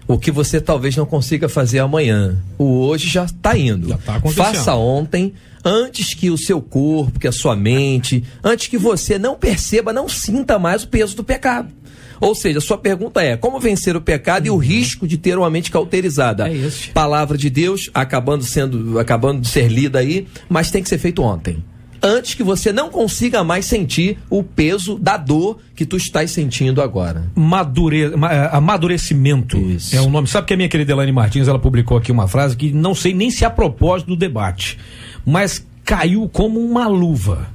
o que você talvez não consiga fazer amanhã. O hoje já está indo. Já tá acontecendo. Faça ontem, antes que o seu corpo, que a sua mente, antes que você não perceba, não sinta mais o peso do pecado. Ou seja, a sua pergunta é: como vencer o pecado e o risco de ter uma mente cauterizada? É isso. Palavra de Deus acabando de ser lida aí, mas tem que ser feito ontem. Antes que você não consiga mais sentir o peso da dor que tu estás sentindo agora. Amadurecimento. Isso. É o nome. Sabe que a minha querida Elaine Martins, ela publicou aqui uma frase que não sei nem se é a propósito do debate, mas caiu como uma luva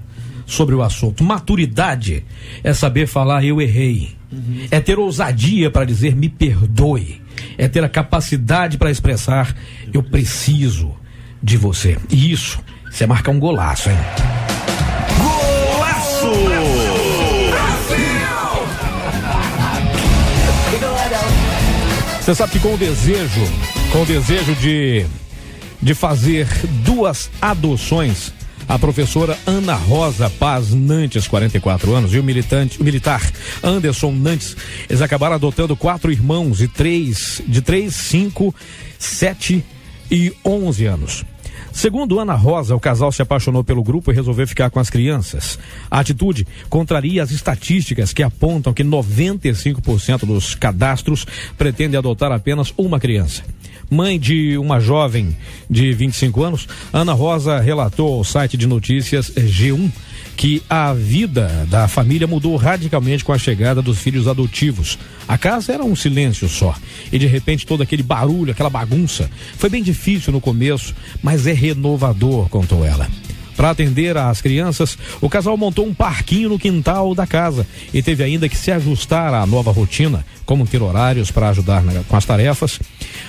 sobre o assunto. Maturidade é saber falar: eu errei. É ter ousadia para dizer: me perdoe. É ter a capacidade para expressar: eu preciso de você. E isso, você marca um golaço, hein? Golaço! Você sabe que com o desejo de fazer 2 adoções, a professora Ana Rosa Paz Nantes, 44 anos, e o militar Anderson Nantes, eles acabaram adotando 4 irmãos de 3, 5, 7 e 11 anos. Segundo Ana Rosa, o casal se apaixonou pelo grupo e resolveu ficar com as crianças. A atitude contraria as estatísticas que apontam que 95% dos cadastros pretendem adotar apenas uma criança. Mãe de uma jovem de 25 anos, Ana Rosa relatou ao site de notícias G1 que a vida da família mudou radicalmente com a chegada dos filhos adotivos. A casa era um silêncio só, e de repente todo aquele barulho, aquela bagunça. Foi bem difícil no começo, mas é renovador, contou ela. Para atender às crianças, o casal montou um parquinho no quintal da casa e teve ainda que se ajustar à nova rotina, como ter horários para ajudar com as tarefas.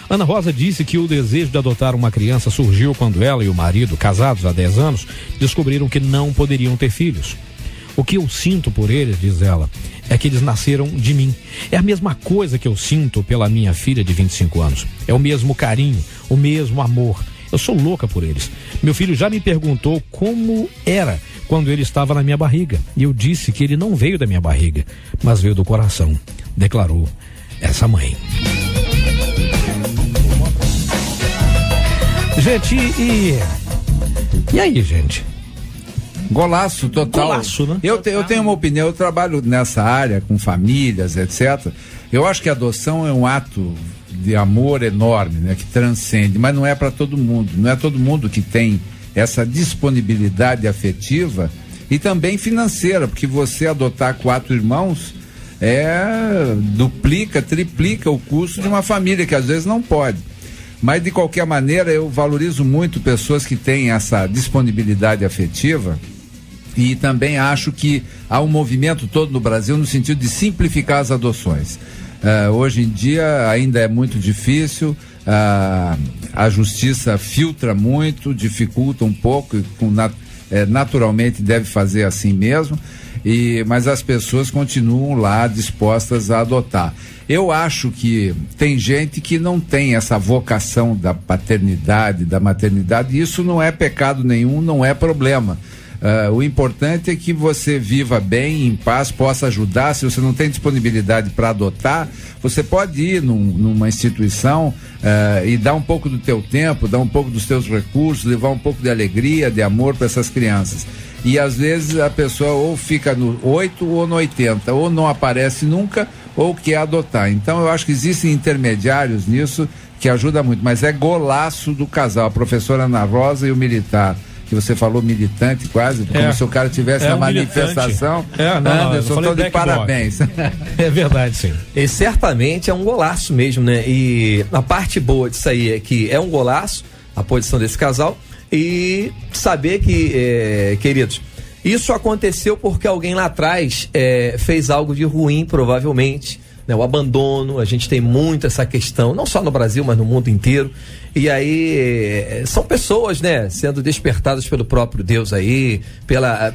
Ana Rosa disse que o desejo de adotar uma criança surgiu quando ela e o marido, casados há 10 anos, descobriram que não poderiam ter filhos. O que eu sinto por eles, diz ela, é que eles nasceram de mim. É a mesma coisa que eu sinto pela minha filha de 25 anos. É o mesmo carinho, o mesmo amor. Eu sou louca por eles. Meu filho já me perguntou como era quando ele estava na minha barriga. E eu disse que ele não veio da minha barriga, mas veio do coração, declarou essa mãe. Gente, e aí, gente? Golaço total. Golaço, né? Eu tenho uma opinião, eu trabalho nessa área com famílias, etc. Eu acho que a adoção é um ato de amor enorme, né, que transcende, mas não é para todo mundo. Não é todo mundo que tem essa disponibilidade afetiva e também financeira, porque você adotar 4 irmãos duplica, triplica o custo de uma família que às vezes não pode. Mas de qualquer maneira eu valorizo muito pessoas que têm essa disponibilidade afetiva. E também acho que há um movimento todo no Brasil no sentido de simplificar as adoções. Hoje em dia ainda é muito difícil, a justiça filtra muito, dificulta um pouco, naturalmente deve fazer assim mesmo, mas as pessoas continuam lá dispostas a adotar. Eu acho que tem gente que não tem essa vocação da paternidade, da maternidade, e isso não é pecado nenhum, não é problema. O importante é que você viva bem, em paz, possa ajudar. Se você não tem disponibilidade para adotar, você pode ir numa instituição e dar um pouco do teu tempo, dar um pouco dos teus recursos, levar um pouco de alegria, de amor para essas crianças. E às vezes a pessoa ou fica no 8 ou no 80, ou não aparece nunca, ou quer adotar. Então eu acho que existem intermediários nisso que ajuda muito, mas é golaço do casal, a professora Ana Rosa e o militar, que você falou militante quase, como se o cara estivesse na manifestação. Anderson, estou de parabéns. É verdade, sim. E certamente é um golaço mesmo, né? E a parte boa disso aí é que é um golaço, a posição desse casal, e saber que, queridos, isso aconteceu porque alguém lá atrás fez algo de ruim, provavelmente, né? O abandono, a gente tem muito essa questão, não só no Brasil, mas no mundo inteiro. E aí são pessoas, né, sendo despertadas pelo próprio Deus aí,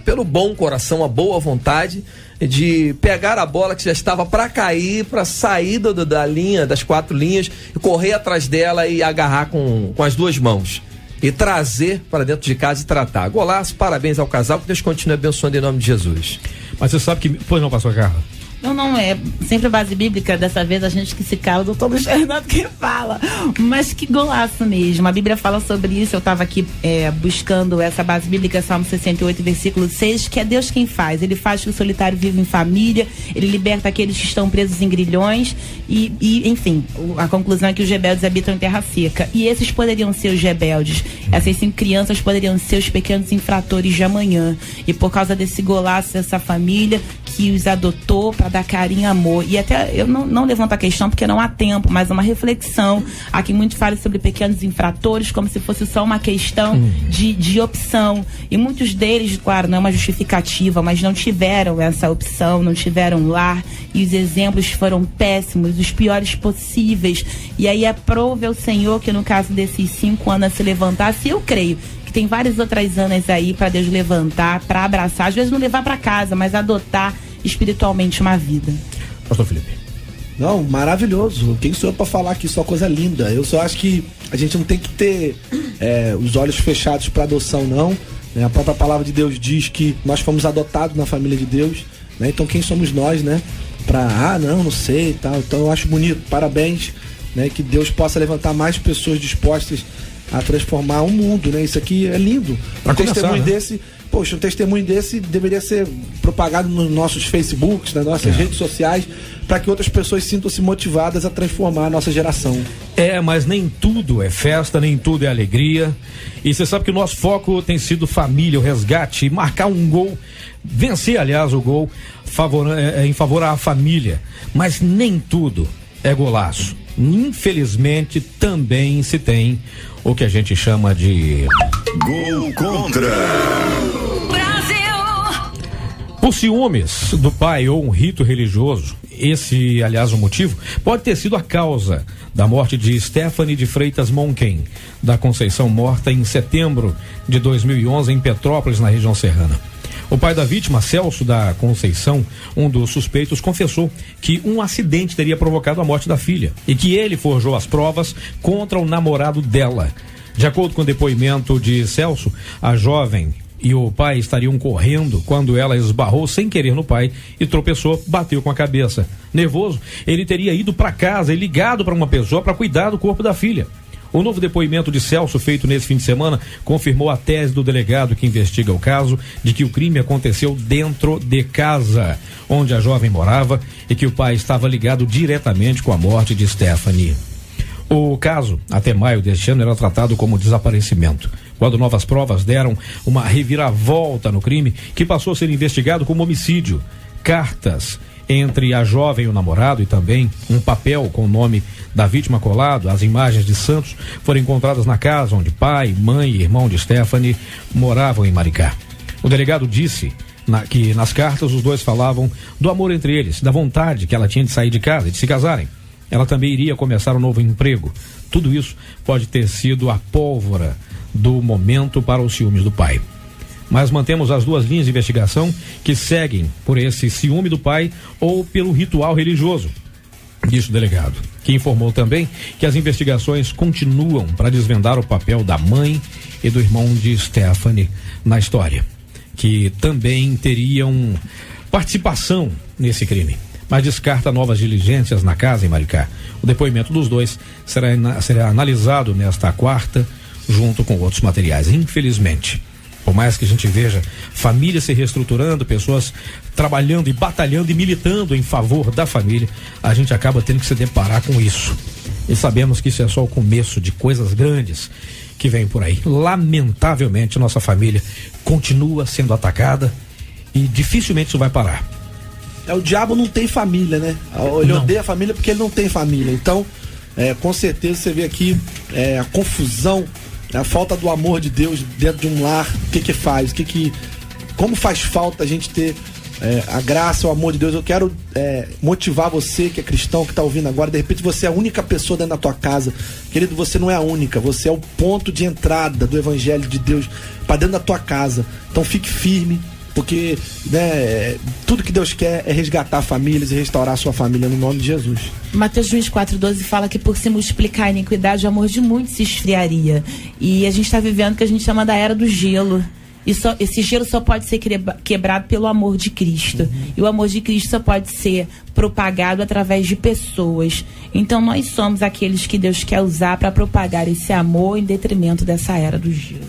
pelo bom coração, a boa vontade de pegar a bola que já estava para cair, para sair da linha, das 4 linhas, e correr atrás dela e agarrar com as 2 mãos e trazer para dentro de casa e tratar. Golaço, parabéns ao casal, que Deus continue abençoando em nome de Jesus. Mas você sabe que... Pois não, pastor Carla? Não, é sempre base bíblica, dessa vez a gente que se cala, o doutor Luiz Fernando que fala, mas que golaço mesmo, a Bíblia fala sobre isso. Eu estava aqui buscando essa base bíblica, Salmo 68, versículo 6, que é Deus quem faz, ele faz que o solitário viva em família, ele liberta aqueles que estão presos em grilhões e enfim, a conclusão é que os rebeldes habitam em terra seca, e esses poderiam ser os rebeldes, essas 5 crianças poderiam ser os pequenos infratores de amanhã, e por causa desse golaço dessa família que os adotou para dar carinho e amor. E até eu não levanto a questão porque não há tempo, mas uma reflexão. Há quem muito fale sobre pequenos infratores como se fosse só uma questão de opção. E muitos deles, claro, não é uma justificativa, mas não tiveram essa opção, não tiveram lar. E os exemplos foram péssimos, os piores possíveis. E aí aprove ao Senhor que no caso desses 5 anos se levantasse, eu creio que tem várias outras anas aí para Deus levantar, para abraçar, às vezes não levar para casa, mas adotar espiritualmente uma vida. Pastor Felipe. Não, maravilhoso. Quem sou eu para falar aqui só coisa linda? Eu só acho que a gente não tem que ter os olhos fechados para adoção, não. A própria palavra de Deus diz que nós fomos adotados na família de Deus, né? Então quem somos nós, né? Não sei e tal. Então eu acho bonito, parabéns, né? Que Deus possa levantar mais pessoas dispostas a transformar o mundo, né? Isso aqui é lindo. Um testemunho desse, um testemunho desse deveria ser propagado nos nossos Facebooks, nas nossas redes sociais, para que outras pessoas sintam-se motivadas a transformar a nossa geração. Mas nem tudo é festa, nem tudo é alegria. E você sabe que o nosso foco tem sido família, o resgate, marcar um gol, vencer, aliás, o gol em favor à família. Mas nem tudo é golaço. Infelizmente, também se tem o que a gente chama de gol contra. Brasil! Por ciúmes do pai ou um rito religioso, esse, aliás, o motivo, pode ter sido a causa da morte de Stephanie de Freitas Monken, da Conceição, morta em setembro de 2011 em Petrópolis, na região serrana. O pai da vítima, Celso da Conceição, um dos suspeitos, confessou que um acidente teria provocado a morte da filha e que ele forjou as provas contra o namorado dela. De acordo com o depoimento de Celso, a jovem e o pai estariam correndo quando ela esbarrou sem querer no pai e tropeçou, bateu com a cabeça. Nervoso, ele teria ido para casa e ligado para uma pessoa para cuidar do corpo da filha. O novo depoimento de Celso, feito nesse fim de semana, confirmou a tese do delegado que investiga o caso de que o crime aconteceu dentro de casa, onde a jovem morava, e que o pai estava ligado diretamente com a morte de Stephanie. O caso, até maio deste ano, era tratado como desaparecimento, quando novas provas deram uma reviravolta no crime, que passou a ser investigado como homicídio. Cartas entre a jovem e o namorado e também um papel com o nome da vítima colado, as imagens de Santos, foram encontradas na casa onde pai, mãe e irmão de Stephanie moravam em Maricá. O delegado disse que nas cartas os dois falavam do amor entre eles, da vontade que ela tinha de sair de casa e de se casarem. Ela também iria começar um novo emprego. Tudo isso pode ter sido a pólvora do momento para os ciúmes do pai. Mas mantemos as duas linhas de investigação que seguem por esse ciúme do pai ou pelo ritual religioso, disse o delegado, que informou também que as investigações continuam para desvendar o papel da mãe e do irmão de Stephanie na história, que também teriam participação nesse crime, mas descarta novas diligências na casa em Maricá. O depoimento dos dois será analisado nesta quarta, junto com outros materiais. Infelizmente, por mais que a gente veja família se reestruturando, pessoas trabalhando e batalhando e militando em favor da família, a gente acaba tendo que se deparar com isso. E sabemos que isso é só o começo de coisas grandes que vem por aí. Lamentavelmente, nossa família continua sendo atacada e dificilmente isso vai parar. O diabo não tem família, né? Ele odeia a família porque ele não tem família. Então, com certeza você vê aqui a confusão, a falta do amor de Deus dentro de um lar. O que faz? Como faz falta a gente ter a graça, o amor de Deus. Eu quero motivar você que é cristão, que está ouvindo agora. De repente você é a única pessoa dentro da tua casa. Querido, você não é a única. Você é o ponto de entrada do evangelho de Deus para dentro da tua casa. Então fique firme, porque tudo que Deus quer é resgatar famílias e restaurar a sua família no nome de Jesus. Mateus 24:12 fala que por se multiplicar a iniquidade, o amor de muitos se esfriaria. E a gente está vivendo o que a gente chama da era do gelo. E esse gelo só pode ser quebrado pelo amor de Cristo. E o amor de Cristo só pode ser propagado através de pessoas. Então nós somos aqueles que Deus quer usar para propagar esse amor em detrimento dessa era do gelo.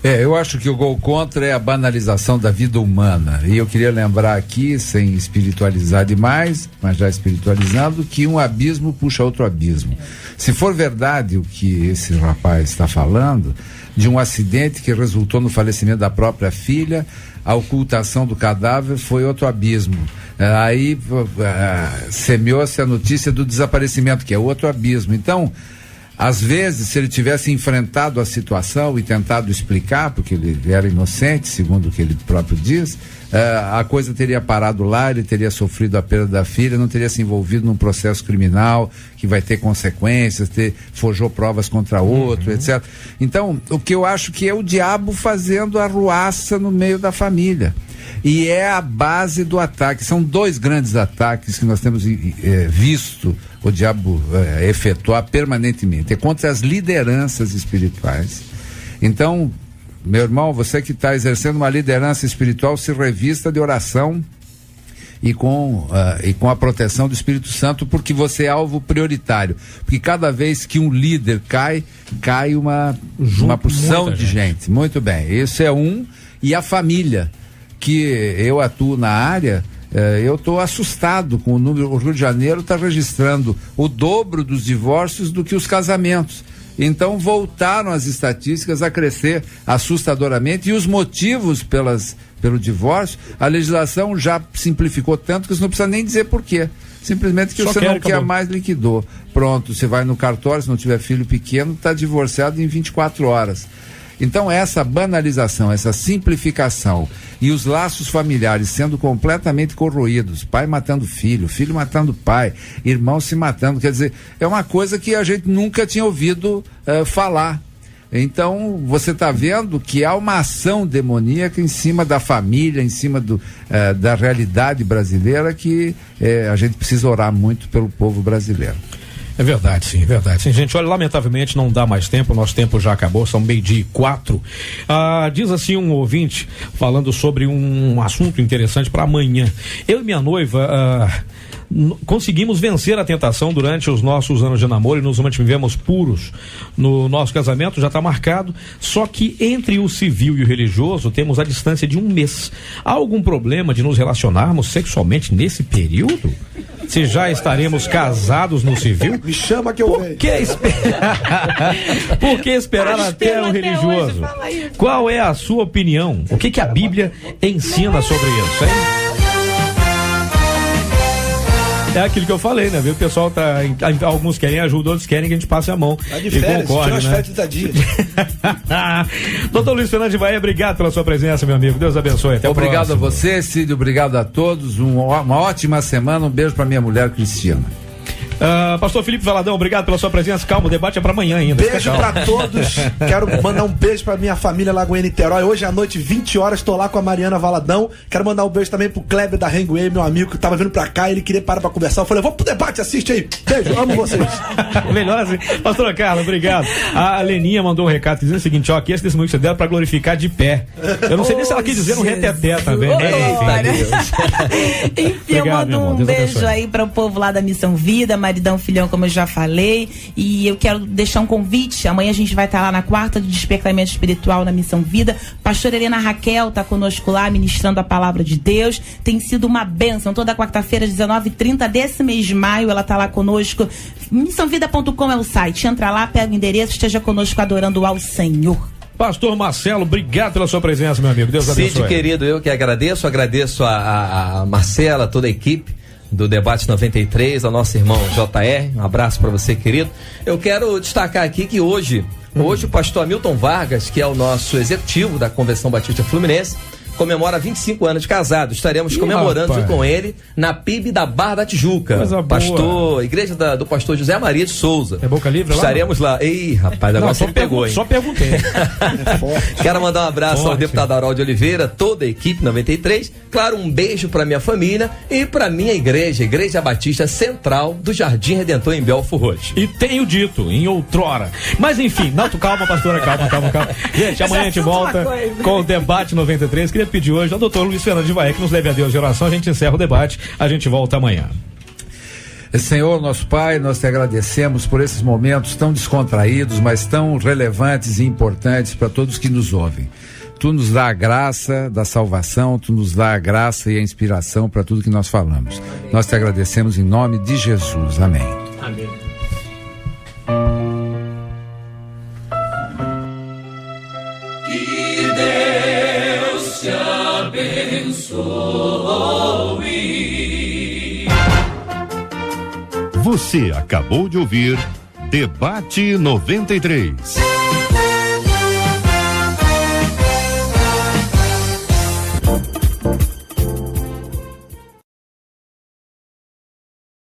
Eu acho que o gol contra é a banalização da vida humana. E eu queria lembrar aqui, sem espiritualizar demais, mas já espiritualizando, que um abismo puxa outro abismo. Se for verdade o que esse rapaz está falando, de um acidente que resultou no falecimento da própria filha, a ocultação do cadáver foi outro abismo. Aí semeou-se a notícia do desaparecimento, que é outro abismo. Então, às vezes, se ele tivesse enfrentado a situação e tentado explicar, porque ele era inocente, segundo o que ele próprio diz, a coisa teria parado lá, ele teria sofrido a perda da filha, não teria se envolvido num processo criminal que vai ter consequências, forjou provas contra outro, etc. Então, o que eu acho que é o diabo fazendo arruaça no meio da família. E é a base do ataque. São dois grandes ataques que nós temos visto o diabo efetuar permanentemente. É contra as lideranças espirituais. Então, meu irmão, você que está exercendo uma liderança espiritual, se revista de oração e com a proteção do Espírito Santo, porque você é alvo prioritário. Porque cada vez que um líder cai uma porção de gente. Muito bem. Esse é um. E a família, que eu atuo na área, eu estou assustado com o número. O Rio de Janeiro está registrando o dobro dos divórcios do que os casamentos. Então voltaram as estatísticas a crescer assustadoramente, e os motivos pelo divórcio, a legislação já simplificou tanto que você não precisa nem dizer por quê. Simplesmente que você não quer mais, liquidou. Pronto, você vai no cartório, se não tiver filho pequeno, está divorciado em 24 horas. Então essa banalização, essa simplificação e os laços familiares sendo completamente corroídos, pai matando filho, filho matando pai, irmão se matando, quer dizer, é uma coisa que a gente nunca tinha ouvido falar. Então, você está vendo que há uma ação demoníaca em cima da família, em cima da realidade brasileira, que a gente precisa orar muito pelo povo brasileiro. É verdade, sim, verdade. Sim, gente, olha, lamentavelmente não dá mais tempo, nosso tempo já acabou, são 12:04. Diz assim um ouvinte, falando sobre um assunto interessante para amanhã. Eu e minha noiva conseguimos vencer a tentação durante os nossos anos de namoro e nos mantivemos puros. No nosso casamento já está marcado, só que entre o civil e o religioso temos a distância de 1 mês. Há algum problema de nos relacionarmos sexualmente nesse período? Se já estaremos casados no civil? Me chama que eu venho. Por que esperar até o religioso? Qual é a sua opinião? O que a Bíblia ensina sobre isso, hein? É aquilo que eu falei, né? Viu? O pessoal alguns querem ajuda, outros querem que a gente passe a mão. Tá de férias, concorde, né? férias 30 dias. Doutor Luiz Fernando de Bahia, obrigado pela sua presença, meu amigo. Deus abençoe. Até obrigado a você, Cídio. Obrigado a todos. Uma ótima semana. Um beijo para minha mulher, Cristiana. Pastor Felipe Valadão, obrigado pela sua presença. Calma, o debate é pra amanhã ainda. Beijo pra todos. Quero mandar um beijo pra minha família Lagoinha Niterói. Hoje à noite, 20 horas, tô lá com a Mariana Valadão. Quero mandar um beijo também pro Kleber da Renguei, meu amigo, que tava vindo pra cá. Ele queria parar pra conversar. Eu falei, vou pro debate, assiste aí. Beijo, amo vocês. Melhor assim. Pastora Carla, obrigado. A Leninha mandou um recado dizendo o seguinte: ó, aqui esse testemunho que você deu pra glorificar de pé. Eu não sei nem se ela quis dizer um reteté também. Enfim, eu mando um beijo aí para o povo lá da Missão Vida, maridão, filhão, como eu já falei, e eu quero deixar um convite. Amanhã a gente vai estar lá na quarta do Despertamento Espiritual na Missão Vida. Pastora Helena Raquel está conosco lá ministrando a palavra de Deus. Tem sido uma bênção. Toda quarta-feira, 19h30 desse mês de maio, ela está lá conosco. Missãovida.com é o site. Entra lá, pega o endereço, esteja conosco adorando ao Senhor. Pastor Marcelo, obrigado pela sua presença, meu amigo. Deus abençoe. Cid, querido, eu que agradeço a Marcela, toda a equipe do Debate 93, ao nosso irmão JR, um abraço para você, querido. Eu quero destacar aqui que hoje o pastor Hamilton Vargas, que é o nosso executivo da Convenção Batista Fluminense, comemora 25 anos de casado. Estaremos comemorando junto com ele na PIB da Barra da Tijuca. Igreja do pastor José Maria de Souza. É Boca Livre lá? Estaremos lá. Ei, rapaz, agora você me pegou, hein? Só perguntei. Quero mandar um abraço ao deputado Harold de Oliveira, toda a equipe 93. Claro, um beijo pra minha família e pra minha igreja, Igreja Batista Central do Jardim Redentor em Belfor Roxo. E tenho dito, em outrora. Mas enfim, calma, pastora, calma. Gente, amanhã a gente volta com o Debate 93. Queria pedir hoje ao doutor Luiz Fernando de Bahia que nos leve a Deus de oração. A gente encerra o debate, a gente volta amanhã. Senhor, nosso Pai, nós te agradecemos por esses momentos tão descontraídos, mas tão relevantes e importantes para todos que nos ouvem. Tu nos dá a graça da salvação, tu nos dá a graça e a inspiração para tudo que nós falamos. Amém. Nós te agradecemos em nome de Jesus. Amém. Amém. Que Deus te abençoe. Você acabou de ouvir Debate 93.